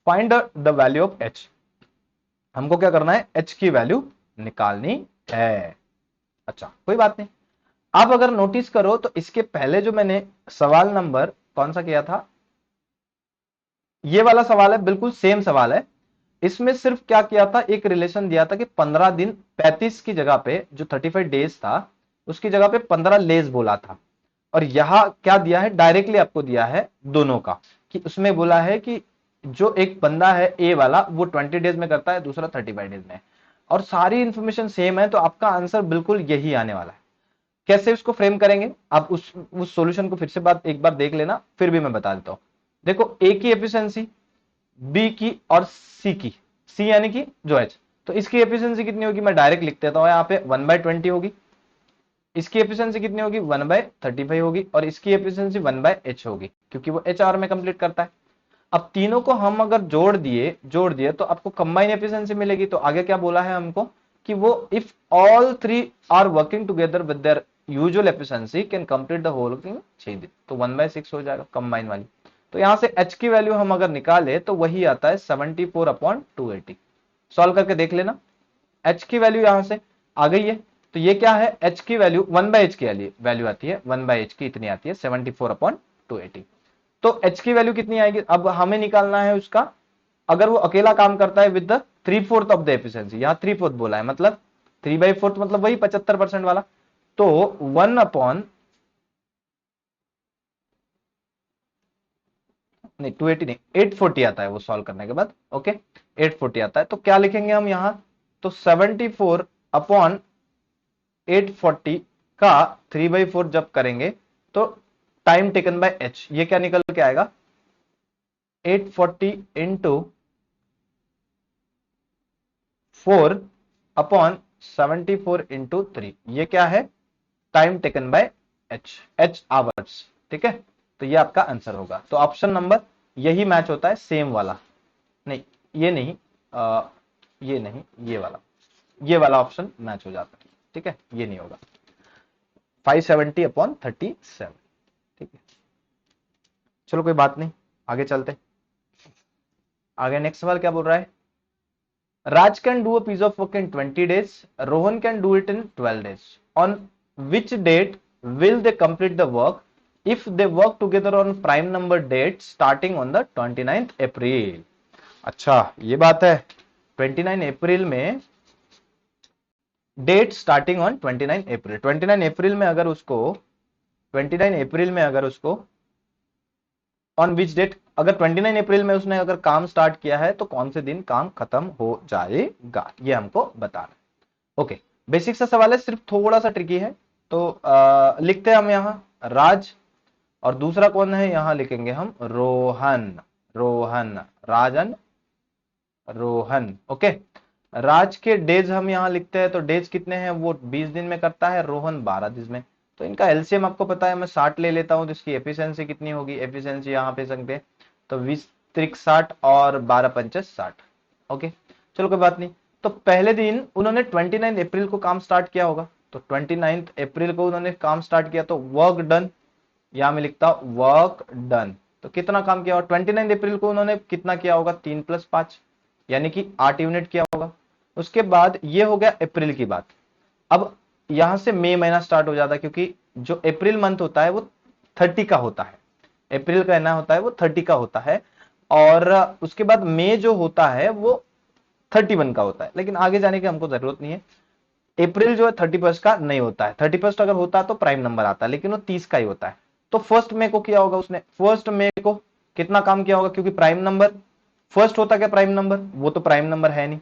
A: find the value of H. हमको क्या करना है, H की value निकालनी है। अच्छा कोई बात नहीं। आप अगर नोटिस करो तो इसके पहले जो मैंने सवाल नंबर कौन सा किया था, ये वाला सवाल है, बिल्कुल सेम सवाल है। इसमें सिर्फ क्या किया था, एक रिलेशन दिया था कि 15 दिन 35 की जगह पे जो 35 डेज था उसकी जगह पे 15 लेज बोला था। और यहां क्या दिया है, डायरेक्टली आपको दिया है दोनों का, कि उसमें बोला है कि जो एक बंदा है ए वाला वो 20 डेज में करता है, दूसरा 35 डेज में, और सारी इंफॉर्मेशन सेम है, तो आपका आंसर बिल्कुल यही आने वाला है। कैसे उसको फ्रेम करेंगे, आप उस सॉल्यूशन को फिर से एक बार देख लेना, फिर भी मैं बता देता हूं। देखो ए की एफिशिएंसी, बी की और सी की, सी यानी कि जो एच, तो इसकी एफिशिएंसी कितनी होगी, मैं डायरेक्ट लिख देता हूं यहाँ पे 1/20 होगी। इसकी एफिशिएंसी कितनी होगी, 1/35 होगी, और इसकी एफिशिएंसी 1/h होगी, क्योंकि वो एच आवर में कंप्लीट करता है। अब तीनों को हम अगर जोड़ दिए तो आपको कंबाइन एफिशिएंसी मिलेगी। तो आगे क्या बोला है हमको कि वो if all three are working together with their usual efficiency can complete the whole work in 6 दिन, तो 1/6 हो जाएगा कंबाइन वाली। तो यहां से h की वैल्यू हम अगर निकाले तो वही आता है 74/280। सॉल्व करके देख लेना, h की वैल्यू यहां से आ गई है, तो ये क्या है, h की वैल्यू 1/h की वैल्यू आती है, 1/h की इतनी आती है 74/280। तो h की वैल्यू कितनी आएगी, अब हमें निकालना है उसका, अगर वो अकेला काम करता है with the 3/4 of the efficiency, यहां 3/4 बोला है, मतलब 3/4 मतलब वही 75% वाला, तो 1 अपॉन नहीं 280 नहीं 840 आता है वो सॉल्व करने के बाद। ओके 840 आता है, तो क्या लिखेंगे हम यहां, तो 74/840 का 3/4 जब करेंगे तो टाइम टेकन बाय एच, ये क्या निकल के आएगा, 840 इंटू 4/74 इंटू 3, ये क्या है, time taken by H hours. ठीक है, तो ये आपका आंसर होगा। तो ऑप्शन नंबर यही मैच होता है, सेम वाला, नहीं ये नहीं, ये नहीं, ये वाला ऑप्शन मैच हो जाता है। ठीक है, ये नहीं होगा, 570/37। ठीक है, चलो कोई बात नहीं, आगे चलते। आगे नेक्स्ट सवाल क्या बोल रहा है, Raj can do a piece of work in 20 days, Rohan can do it in 12 days, on which date will they complete the work if they work together on prime number date starting on the 29th April। अच्छा ये बात है, 29 अप्रैल में date starting on 29 अप्रैल, 29 अप्रैल में अगर उसको 29 अप्रैल में अगर उसको ऑन विच डेट, अगर 29 अप्रैल में उसने अगर काम स्टार्ट किया है तो कौन से दिन काम खत्म हो जाएगा, ये हमको बताना है। ओके बेसिक सा सवाल है, सिर्फ थोड़ा सा ट्रिकी है, तो लिखते हैं हम यहां, राज और दूसरा कौन है, यहां लिखेंगे हम रोहन। रोहन, राजन, रोहन। ओके, राज के डेज हम यहां लिखते हैं, तो डेज कितने हैं, वो 20 दिन में करता है, रोहन 12 दिन में। तो इनका एलसीएम आपको पता है, मैं 60 ले लेता हूं, तो इसकी एफिशिएंसी कितनी होगी, एफिशिएंसी यहां पे सकते हैं, तो 20 त्रिक 60 और 12 पंचे 60। ओके, चलो कोई बात नहीं। तो पहले दिन उन्होंने 29 अप्रैल को काम स्टार्ट किया होगा, तो 29 अप्रैल को उन्होंने काम स्टार्ट किया, तो वर्क डन, यहां में लिखता वर्क डन। तो कितना काम किया होगा, 29 अप्रैल को उन्होंने कितना किया होगा, 3 + 5 यानी कि 8 यूनिट किया होगा। उसके बाद ये हो गया अप्रैल की बात। अब यहां से मई महीना स्टार्ट हो जाता है, क्योंकि जो अप्रैल मंथ होता है वो 30 का होता है, अप्रैल का ना होता है वो 30 का होता है, और उसके बाद मई जो होता है वो 31 का होता है। लेकिन आगे जाने की हमको जरूरत नहीं है, अप्रैल जो है 31 का नहीं होता है, 31 अगर होता तो प्राइम नंबर आता है, लेकिन वो 30 का ही होता है। तो फर्स्ट मई को किया होगा उसने, फर्स्ट मई को कितना काम किया होगा, क्योंकि प्राइम नंबर फर्स्ट होता क्या, प्राइम नंबर, वो तो प्राइम नंबर है नहीं,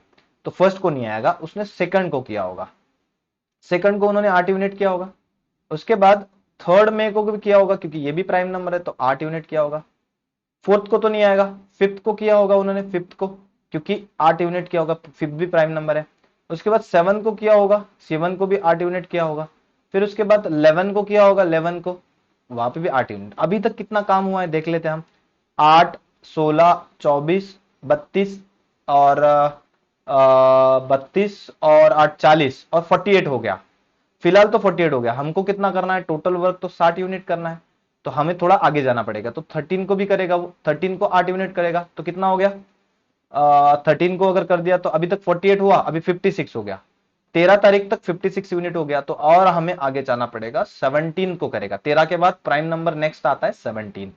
A: तो फर्स्ट को नहीं आएगा, उसने सेकंड को किया होगा, सेकंड को उन्होंने 8 यूनिट किया होगा। उसके बाद थर्ड मई को भी किया होगा, क्योंकि ये भी प्राइम नंबर है, तो 8 यूनिट किया होगा। फोर्थ को तो नहीं आएगा, फिफ्थ को किया होगा उन्होंने, फिफ्थ को, क्योंकि 8 यूनिट किया होगा, फिफ्थ भी प्राइम नंबर है। उसके बाद 7 को किया होगा, 7 को भी 8 यूनिट किया होगा। फिर उसके बाद 11 को किया होगा, 11 को, वहां पे भी 8 यूनिट। अभी तक कितना काम हुआ है देख लेते हैं हम, 8, 16, 24, 32 और 32 और 8 40 और 48 हो गया। फिलहाल तो 48 हो गया, हमको कितना करना है, टोटल वर्क तो 60 यूनिट करना है, तो हमें थोड़ा आगे जाना पड़ेगा। तो 13 को भी करेगा वो, 13 को 8 यूनिट करेगा, तो कितना हो गया, 13 को अगर कर दिया तो अभी तक 48 हुआ, अभी 56 हो गया, 13 तारीख तक 56 यूनिट हो गया। तो और हमें आगे जाना पड़ेगा, 17 को करेगा, 13 के बाद प्राइम नंबर नेक्स्ट आता है 17।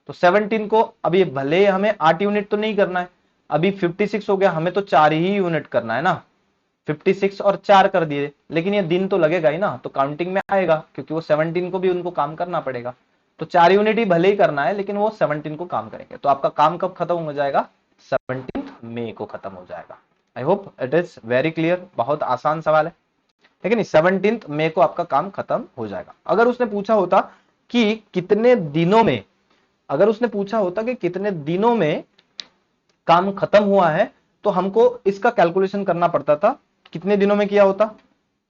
A: तो 17 को अभी भले हमें 8 यूनिट तो नहीं करना है, अभी 56 हो गया, हमें तो 4 ही यूनिट करना है ना, 56 और 4 कर दिए, लेकिन ये दिन तो लगेगा ही ना, तो काउंटिंग में आएगा, क्योंकि वो 17 को भी उनको काम करना पड़ेगा। तो 4 यूनिट ही भले ही करना है, लेकिन वो 17 को काम करेंगे। तो आपका काम कब खत्म हो जाएगा, 17 मई को खत्म हो जाएगा। आई hope it is very clear, बहुत आसान सवाल है, लेकिन 17 मई को आपका काम खत्म हो जाएगा। अगर उसने पूछा होता कि कितने दिनों में, अगर उसने पूछा होता कि कितने दिनों में काम खत्म हुआ है, तो हमको इसका कैलकुलेशन करना पड़ता था, कितने दिनों में किया होता।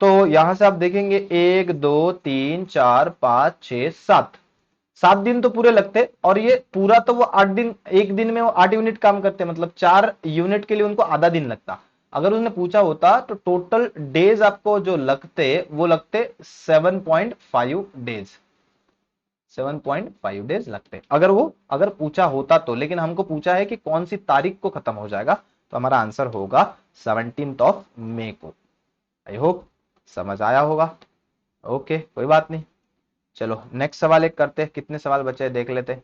A: तो यहां से आप देखेंगे 1 2 3 4 5 6 7, 7 दिन तो पूरे लगते, और ये पूरा तो वो 8 दिन, एक दिन में वो 8 यूनिट काम करते, मतलब 4 यूनिट के लिए उनको आधा दिन लगता। अगर उसने पूछा होता तो टोटल डेज आपको जो लगते वो लगते 7.5 डेज, 7.5 डेज लगते, अगर पूछा होता तो। लेकिन हमको पूछा है कि कौन सी तारीख को खत्म हो जाएगा, तो हमारा आंसर होगा 17 मई को। आई होप समझ आया होगा। ओके, कोई बात नहीं, चलो नेक्स्ट सवाल एक करते हैं, कितने सवाल बचे देख लेते हैं।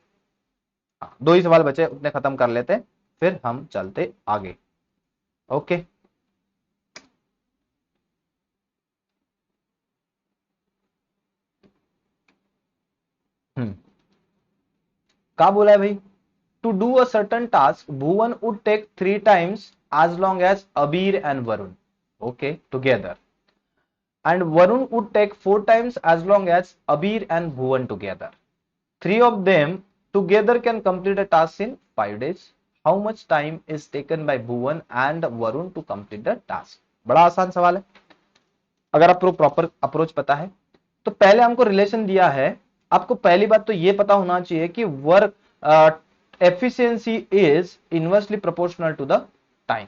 A: हाँ, 2 ही सवाल बचे, उतने खत्म कर लेते हैं, फिर हम चलते आगे। ओके, हम्म, क्या बोला है भाई, to do a certain task Bhuvan would take 3 times as long as Abir and Varun, okay, together, and Varun would take 4 times as long as Abir and Bhuvan together. Three of them together can complete a task in 5 days. How much time is taken by Bhuvan and Varun to complete the task? बड़ा आसान सवाल है, अगर आपको proper approach पता है तो। पहले हमको रिलेशन दिया है, आपको पहली बात तो ये पता होना चाहिए कि work efficiency is inversely proportional to the time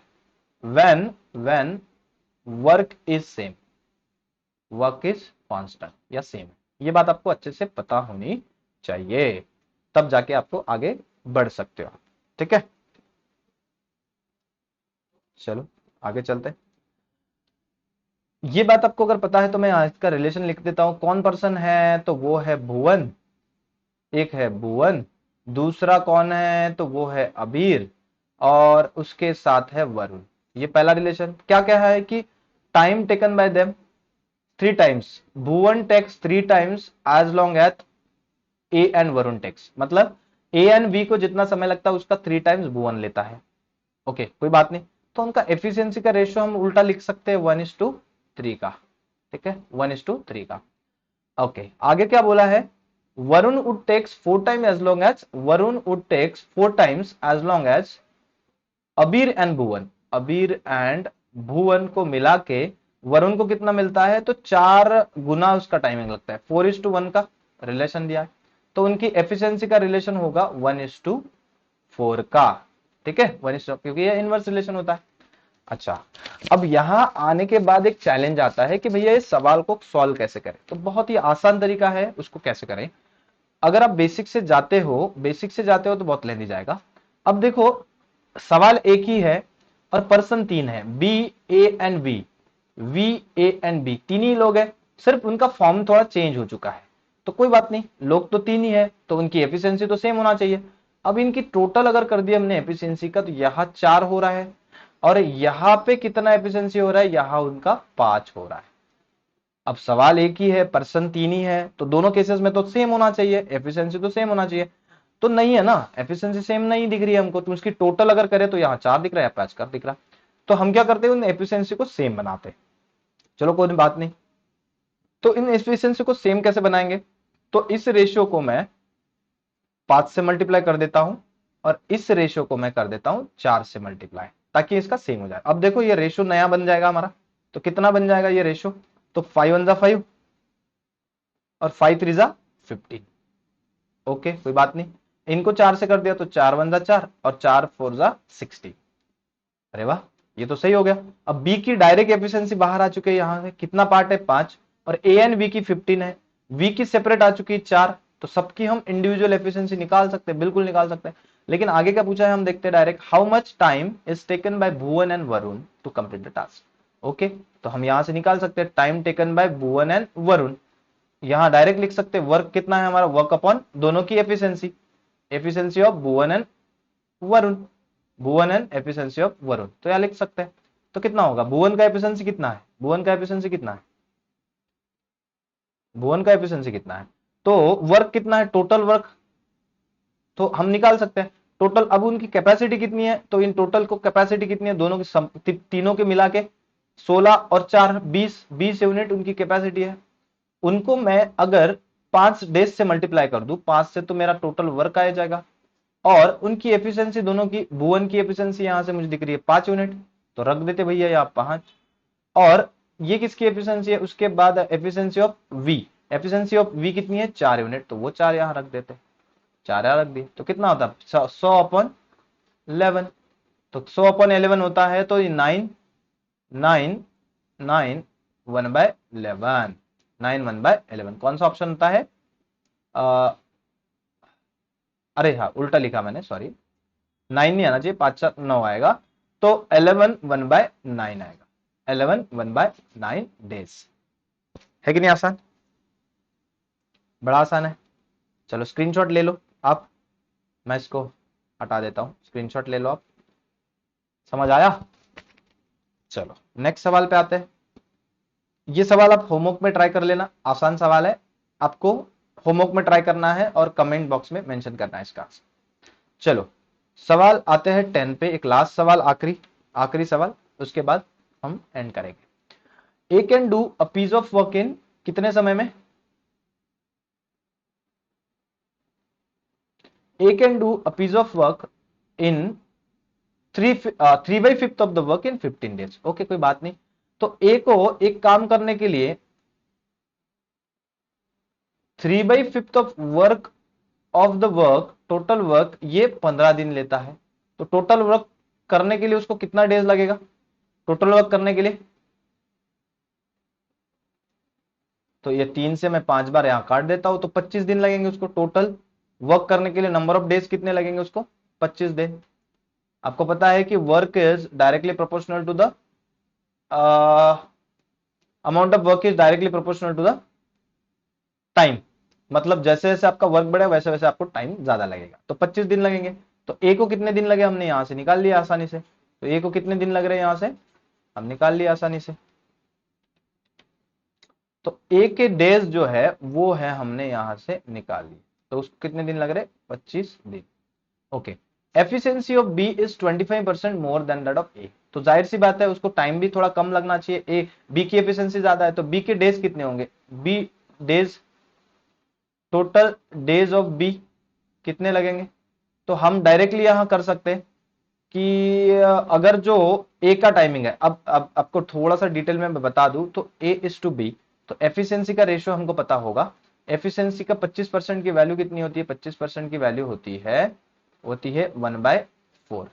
A: when work is same, work is constant या सेम, ये बात आपको अच्छे से पता होनी चाहिए, तब जाके आपको आगे बढ़ सकते हो। ठीक है, चलो आगे चलते। ये बात आपको अगर पता है तो मैं इसका रिलेशन लिख देता हूं। कौन पर्सन है, तो वो है भुवन, एक है भुवन, दूसरा कौन है, तो वो है अबीर, और उसके साथ है वरुण। ये पहला रिलेशन क्या क्या है कि time taken by them 3 times, Bhuvan takes 3 times as long as A and Varun takes, मतलब ए एंड बी को जितना समय लगता है उसका 3 टाइम्स भुवन लेता है। ओके, कोई बात नहीं, तो उनका एफिशिएंसी का रेशियो हम उल्टा लिख सकते हैं 1:3 का। ठीक है, 1:3 का। ओके, आगे क्या बोला है, Varun would takes 4 time as long as Varun would takes 4 times as long as Abir and Bhuvan. Abir and भुवन को मिला के वरुण को कितना मिलता है, तो 4 गुना उसका टाइमिंग लगता है। 4:1 का रिलेशन दिया है, तो उनकी एफिशिएंसी का रिलेशन होगा 1:4 का। ठीक है, 1:, क्योंकि ये इनवर्स रिलेशन होता है। अच्छा, अब यहां आने के बाद एक चैलेंज आता है कि भैया इस सवाल को सॉल्व कैसे करें। तो बहुत ही आसान तरीका है, उसको कैसे करें। अगर आप बेसिक से जाते हो तो बहुत लेंदी जाएगा। अब देखो, सवाल एक ही है और पर्सन 3 है, B, A and V. V, A and B तीन ही लोग हैं, सिर्फ उनका फॉर्म थोड़ा चेंज हो चुका है। तो कोई बात नहीं, लोग तो 3 ही है, तो उनकी एफिशिएंसी तो सेम होना चाहिए। अब इनकी टोटल अगर कर दिया हमने एफिशिएंसी का, तो यहां 4 हो रहा है और यहां पे कितना एफिशिएंसी हो रहा है, यहां उनका 5 हो रहा है। अब सवाल एक ही है, पर्सन 3 ही है, तो दोनों केसेस में तो सेम होना चाहिए, एफिशिएंसी तो सेम होना चाहिए। तो नहीं है ना, एफिशिएंसी सेम नहीं दिख रही है हमको, तो उसकी टोटल अगर करें तो यहाँ 4 दिख रहा है, 5 का दिख रहा है। तो हम क्या करते हैं, उन एफिशिएंसी को सेम बनाते हैं। चलो कोई बात नहीं, तो इन एफिशिएंसी को सेम कैसे बनाएंगे, तो इस रेशियो को मैं 5 से मल्टीप्लाई कर देता हूं और इस रेशियो को मैं कर देता हूं 4 से मल्टीप्लाई, ताकि इसका सेम हो जाए। अब देखो ये रेशियो नया बन जाएगा हमारा, तो कितना बन जाएगा ये रेशियो, तो 5 1 5 और 5 3 15। ओके, कोई बात नहीं, इनको 4 से कर दिया तो 4 1 4 और 4 4 16। अरे वाह, ये तो सही हो गया। अब बी की डायरेक्ट एफिशिएंसी बाहर आ चुकी है, यहां से कितना पार्ट है 5, और ए एंड बी की 15 है। वी की सेपरेट आ चुकी है 4, तो सबकी हम इंडिविजुअल एफिशिएंसी निकाल सकते हैं, बिल्कुल निकाल सकते हैं। लेकिन आगे क्या पूछा है हम देखते हैं direct, how much time is taken by Bhuvan and Varun to complete the task. Okay, तो हम यहां से निकाल सकते हैं time taken by Bhuvan and Varun. यहां डायरेक्ट लिख सकते हैं वर्क कितना है हमारा, वर्क अपॉन दोनों की efficiency, efficiency of Bhuvan and Varun, Bhuvan and efficiency of Varun. तो यहां लिख सकते हैं, तो कितना होगा, भुवन का एफिशिएंसी कितना है, भुवन का एफिशिएंसी कितना है, भुवन का एफिशिएंसी कितना है, तो वर्क कितना है, टोटल वर्क, तो हम निकाल सकते हैं टोटल। अब उनकी कैपेसिटी कितनी है, तो इन टोटल को कैपेसिटी कितनी है, दोनों की तीनों के मिला के 16 और 4 20 यूनिट उनकी कैपेसिटी है। उनको मैं अगर 5 डेज से मल्टीप्लाई कर दूं, 5 से, तो मेरा टोटल वर्क आ जाएगा। और उनकी एफिशिएंसी दोनों की, भुवन की एफिशिएंसी यहां से मुझे दिख रही है 5 यूनिट, तो रख देते भैया यहाँ 5। और ये किसकी एफिशिएंसी है, उसके बाद efficiency of V, efficiency of V कितनी है 4 यूनिट, तो वो 4 यहां रख देते, 4 यहां रख दिए, तो कितना होता है 100/11। तो 100/11 होता है, तो 9 9 9 1/11, 9 1/11 कौन सा ऑप्शन होता है, अरे हाँ उल्टा लिखा मैंने, सॉरी, 9 नहीं आना चाहिए, 5 4 9 आएगा, तो 11 1/9 आएगा, 11 1/9 डेज। है कि नहीं आसान, बड़ा आसान है। चलो स्क्रीनशॉट ले लो आप, मैं इसको हटा देता हूं, स्क्रीनशॉट ले लो आप, समझ आया। चलो नेक्स्ट सवाल पे आते हैं। ये सवाल आप होमवर्क में ट्राई कर लेना, आसान सवाल है, आपको होमवर्क में ट्राई करना है और कमेंट बॉक्स में मेंशन करना है इसका। चलो सवाल आते हैं 10 पे, एक लास्ट सवाल, आखिरी आखिरी सवाल, उसके बाद हम एंड करेंगे। A can do a piece of work in कितने समय में, A can do a piece of work in 3/5 of the work in 15 days. Okay, कोई बात नहीं, तो ए को एक काम करने के लिए 3/5 of work of the work, total work ये 15 दिन लेता है। तो टोटल वर्क करने के लिए उसको कितना डेज लगेगा, टोटल वर्क करने के लिए, तो ये 3 से मैं 5 बार यहां काट देता हूं, तो 25 दिन लगेंगे उसको टोटल वर्क करने के लिए। नंबर ऑफ डेज कितने लगेंगे उसको, 25 दिन। आपको पता है कि work is directly proportional to the amount of work is directly proportional to the time, मतलब जैसे जैसे आपका वर्क बढ़ेगा वैसे वैसे आपको टाइम ज्यादा लगेगा, तो 25 दिन लगेंगे। तो ए को कितने दिन लगे, हमने यहां से निकाल लिया आसानी से, तो ए को कितने दिन लग रहे हैं यहां से, हम निकाल लिया आसानी से। तो ए के डेज जो है वो है हमने यहां से निकाल लिए, तो उसको कितने दिन लग रहे, 25 दिन। Okay, efficiency of B is 25% more than that of A, तो जाहिर सी बात है उसको टाइम भी थोड़ा कम लगना चाहिए, ए बी की एफिशिएंसी ज्यादा है, तो बी के डेज कितने होंगे, B days total days of B कितने लगेंगे। तो हम डायरेक्टली यहां कर सकते हैं कि अगर जो ए का टाइमिंग है, अब आपको थोड़ा सा डिटेल में मैं बता दूं तो ए इज टू बी, तो एफिशिएंसी का रेशियो हमको पता होगा। एफिशिएंसी का 25% की वैल्यू कितनी होती है, 25% की वैल्यू होती है 1/4।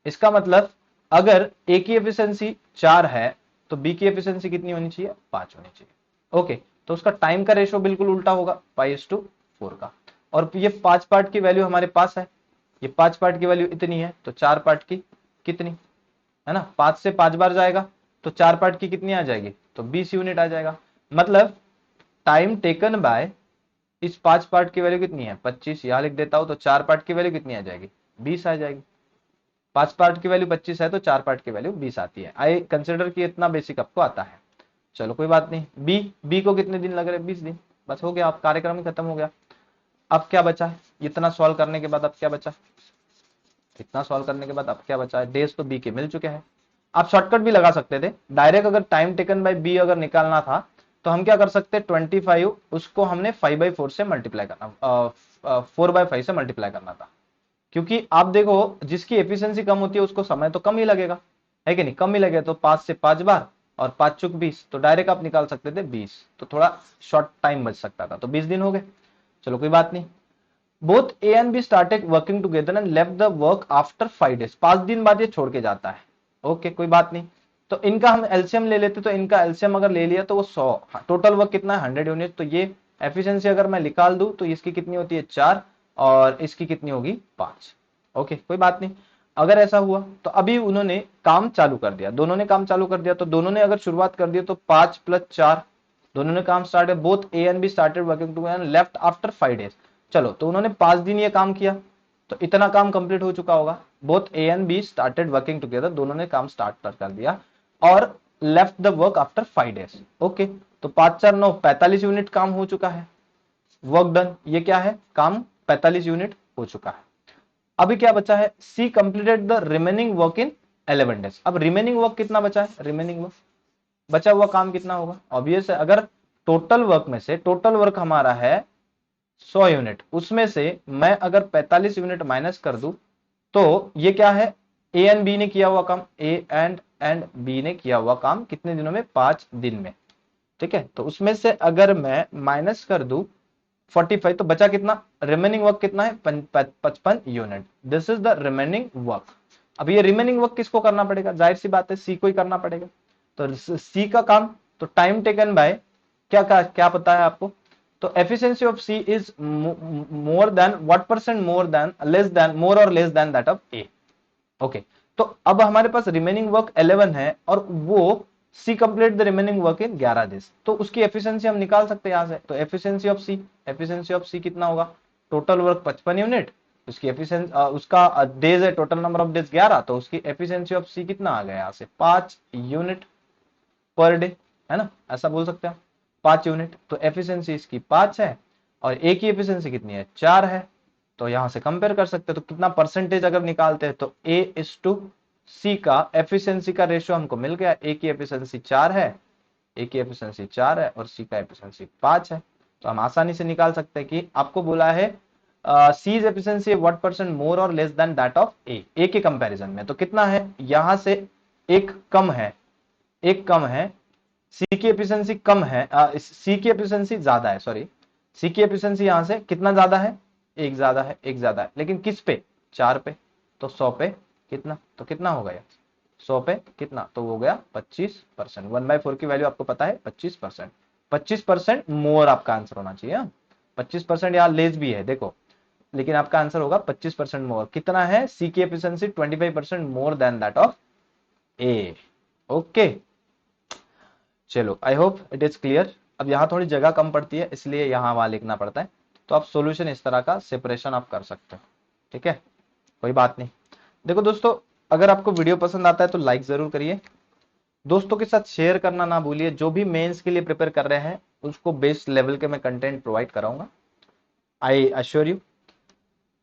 A: इसका मतलब अगर ए की एफिशिएंसी 4 है तो बी की एफिशिएंसी कितनी होनी चाहिए, 5 होनी चाहिए। ओके, तो उसका टाइम का रेशियो बिल्कुल उल्टा होगा, 5:4 का। और ये 5 पार्ट की वैल्यू हमारे पास है, ये 5 पार्ट की वैल्यू इतनी है, तो 4 पार्ट की कितनी है ना, 5 से 5 बार जाएगा तो 4 पार्ट की कितनी आ जाएगी, तो 20 यूनिट आ जाएगा। मतलब टाइम टेकन बाय इस 5 पार्ट की वैल्यू कितनी है, 25, यहां लिख देता हूं, तो 4 पार्ट की वैल्यू कितनी आ जाएगी, 20 आ जाएगी। 5 पार्ट की वैल्यू 25 है तो 4 पार्ट की वैल्यू 20 आती है। आई कंसिडर कि इतना बेसिक आपको आता है। चलो कोई बात नहीं। बी को कितने दिन लग रहे हैं, 20 दिन। बस हो गया, आप कार्यक्रम खत्म हो गया। अब क्या बचा है, इतना सॉल्व करने के बाद अब क्या बचा, इतना सॉल्व करने के बाद अब क्या बचा है, डेज तो बी के मिल चुके हैं। आप शॉर्टकट भी लगा सकते थे डायरेक्ट, अगर टाइम टेकन बाय बी अगर निकालना था तो हम क्या कर सकते हैं, 25 उसको हमने 5/4 से मल्टीप्लाई करना, 4/5 से मल्टीप्लाई करना था। क्योंकि आप देखो जिसकी एफिशिएंसी कम होती है उसको समय तो कम ही लगेगा, है कि नहीं, कम ही लगेगा। तो 5 से 5 बार और 5 चुक 20, तो डायरेक्ट आप निकाल सकते थे 20, तो थोड़ा शॉर्ट टाइम बच सकता था, तो 20 दिन हो गए। चलो कोई बात नहीं। Both A and be started working together and left the work after 5 days. 5 दिन बाद ये छोड़ के जाता है। ओके कोई बात नहीं। तो इनका हम एलसीएम ले लेते, तो इनका एलसीएम अगर ले लिया तो वो 100, टोटल वर्क कितना है 100 यूनिट। तो ये एफिशिएंसी अगर मैं निकाल दूं तो इसकी कितनी होती है 4 और इसकी कितनी होगी 5। ओके कोई बात नहीं। अगर ऐसा हुआ तो अभी उन्होंने काम चालू कर दिया, दोनों ने काम चालू कर दिया, तो दोनों ने अगर शुरुआत कर दी तो 5 + 4, दोनों ने काम स्टार्ट है। Both A and be started working together and left after 5 days. चलो तो उन्होंने 5 दिन ये काम किया, तो इतना काम कंप्लीट हो चुका होगा। Both A and be started working together, दोनों ने काम स्टार्ट कर दिया और left the work after 5 days. Okay, तो 5 4 9 45 यूनिट काम हो चुका है, वर्क डन। ये क्या है, काम 45 यूनिट हो चुका है। अभी क्या बचा है, C completed the remaining work in 11 days. अब रिमेनिंग वर्क कितना बचा है, रिमेनिंग वर्क बचा हुआ काम कितना होगा, ऑब्वियस है। अगर टोटल वर्क में से, टोटल वर्क हमारा है 100 यूनिट, उसमें से मैं अगर 45 यूनिट माइनस कर दूं तो ये क्या है, ए एंड बी ने किया हुआ काम, ए एंड बी ने किया हुआ काम कितने दिनों में, 5 दिन में। ठीक है, तो उसमें से अगर मैं माइनस कर दूं 45, तो बचा कितना, रिमेनिंग वर्क कितना है 55 unit. This is the remaining work. अब ये रिमेनिंग वर्क किसको करना पड़ेगा, जाहिर सी बात है सी को ही करना पड़ेगा। तो सी का काम, तो टाइम टेकन बाय क्या पता है आपको, तो efficiency of C is more than what percent, more और less than that of A. Okay, तो अब हमारे पास रिमेनिंग वर्क 11 है और वो C complete the remaining work in 11 days, तो उसकी एफिशिएंसी हम निकाल सकते हैं यहां से। तो एफिशिएंसी ऑफ सी कितना होगा, टोटल वर्क 55 यूनिट, उसकी एफिशिएंसी उसका डेज है, टोटल नंबर ऑफ डेज 11, तो उसकी एफिशिएंसी ऑफ सी कितना आ गया यहां से 5 यूनिट पर डे, है ना, ऐसा बोल सकते हैं 5 यूनिट। तो एफिशिएंसी इसकी 5 है और ए की एफिशिएंसी कितनी है 4 है। तो यहां से कंपेयर कर सकते हैं, तो कितना परसेंटेज अगर निकालते हैं तो ए इज टू सी का एफिशिएंसी का रेशियो हमको मिल गया। ए की एफिशिएंसी 4 है, ए की एफिशिएंसी 4 है और सी का एफिशिएंसी 5 है। तो हम आसानी से निकाल सकते हैं कि आपको बोला है C's efficiency what percent more और less than that of A के कंपैरिजन में, तो कितना है यहां से एक कम है, एक कम है, सी की एफिशिएंसी कम है, सी की एफिशिएंसी ज्यादा है, सॉरी, सी की एफिशिएंसी यहां से कितना ज्यादा है, एक ज्यादा है, एक ज्यादा है, लेकिन किस पे, 4 पे। तो 100 पे कितना, तो कितना हो गया 100 पे कितना, तो हो गया 25%। 1/4 की वैल्यू आपको पता है 25%, 25% मोर आपका आंसर होना चाहिए। 25% यहाँ लेस भी है देखो, लेकिन आपका आंसर होगा 25% मोर। कितना है, सी की efficiency 25% more than that of A. Okay, चलो I hope it is clear. अब यहाँ थोड़ी जगह कम पड़ती है इसलिए यहाँ वहां लिखना पड़ता है, तो आप सॉल्यूशन इस तरह का सेपरेशन आप कर सकते हो। ठीक है, कोई बात नहीं। देखो दोस्तों, अगर आपको वीडियो पसंद आता है तो लाइक जरूर करिए, दोस्तों के साथ शेयर करना ना भूलिए। जो भी मेंस के लिए प्रिपेयर कर रहे हैं उसको बेस्ट लेवल के मैं कंटेंट प्रोवाइड कराऊंगा, आई अश्योर यू।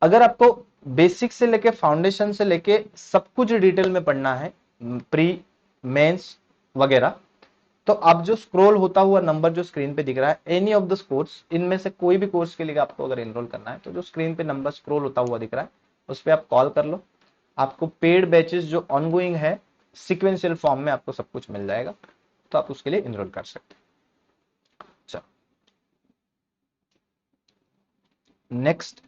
A: अगर आपको बेसिक से लेके फाउंडेशन से लेके सब कुछ डिटेल में पढ़ना है, प्री मेंस वगैरह, तो अब जो स्क्रॉल होता हुआ नंबर जो स्क्रीन पे दिख रहा है, एनी ऑफ द कोर्स, इनमें से कोई भी कोर्स के लिए आपको अगर एनरोल करना है तो जो स्क्रीन पे नंबर स्क्रॉल होता हुआ दिख रहा है उस पर आप कॉल कर लो। आपको पेड बैचेस जो ऑनगोइंग है सिक्वेंशियल फॉर्म में आपको सब कुछ मिल जाएगा, तो आप उसके लिए एनरोल कर सकते हैं। चलो नेक्स्ट,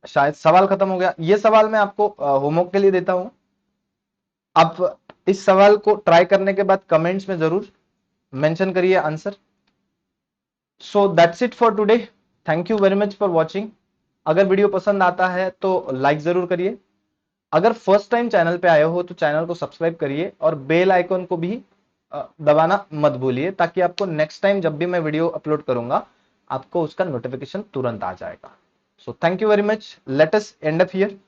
A: शायद सवाल खत्म हो गया। ये सवाल मैं आपको होमवर्क के लिए देता हूं। आप इस सवाल को ट्राई करने के बाद कमेंट्स में जरूर मेंशन करिए answer. So that's it for today. Thank you very much for watching. अगर वीडियो पसंद आता है तो लाइक जरूर करिए। अगर फर्स्ट टाइम चैनल पे आए हो तो चैनल को सब्सक्राइब करिए और बेल आइकन को भी दबाना मत भूलिए, ताकि आपको नेक्स्ट टाइम जब भी मैं वीडियो अपलोड करूंगा आपको उसका नोटिफिकेशन तुरंत आ जाएगा। So thank you very much, let us and up here.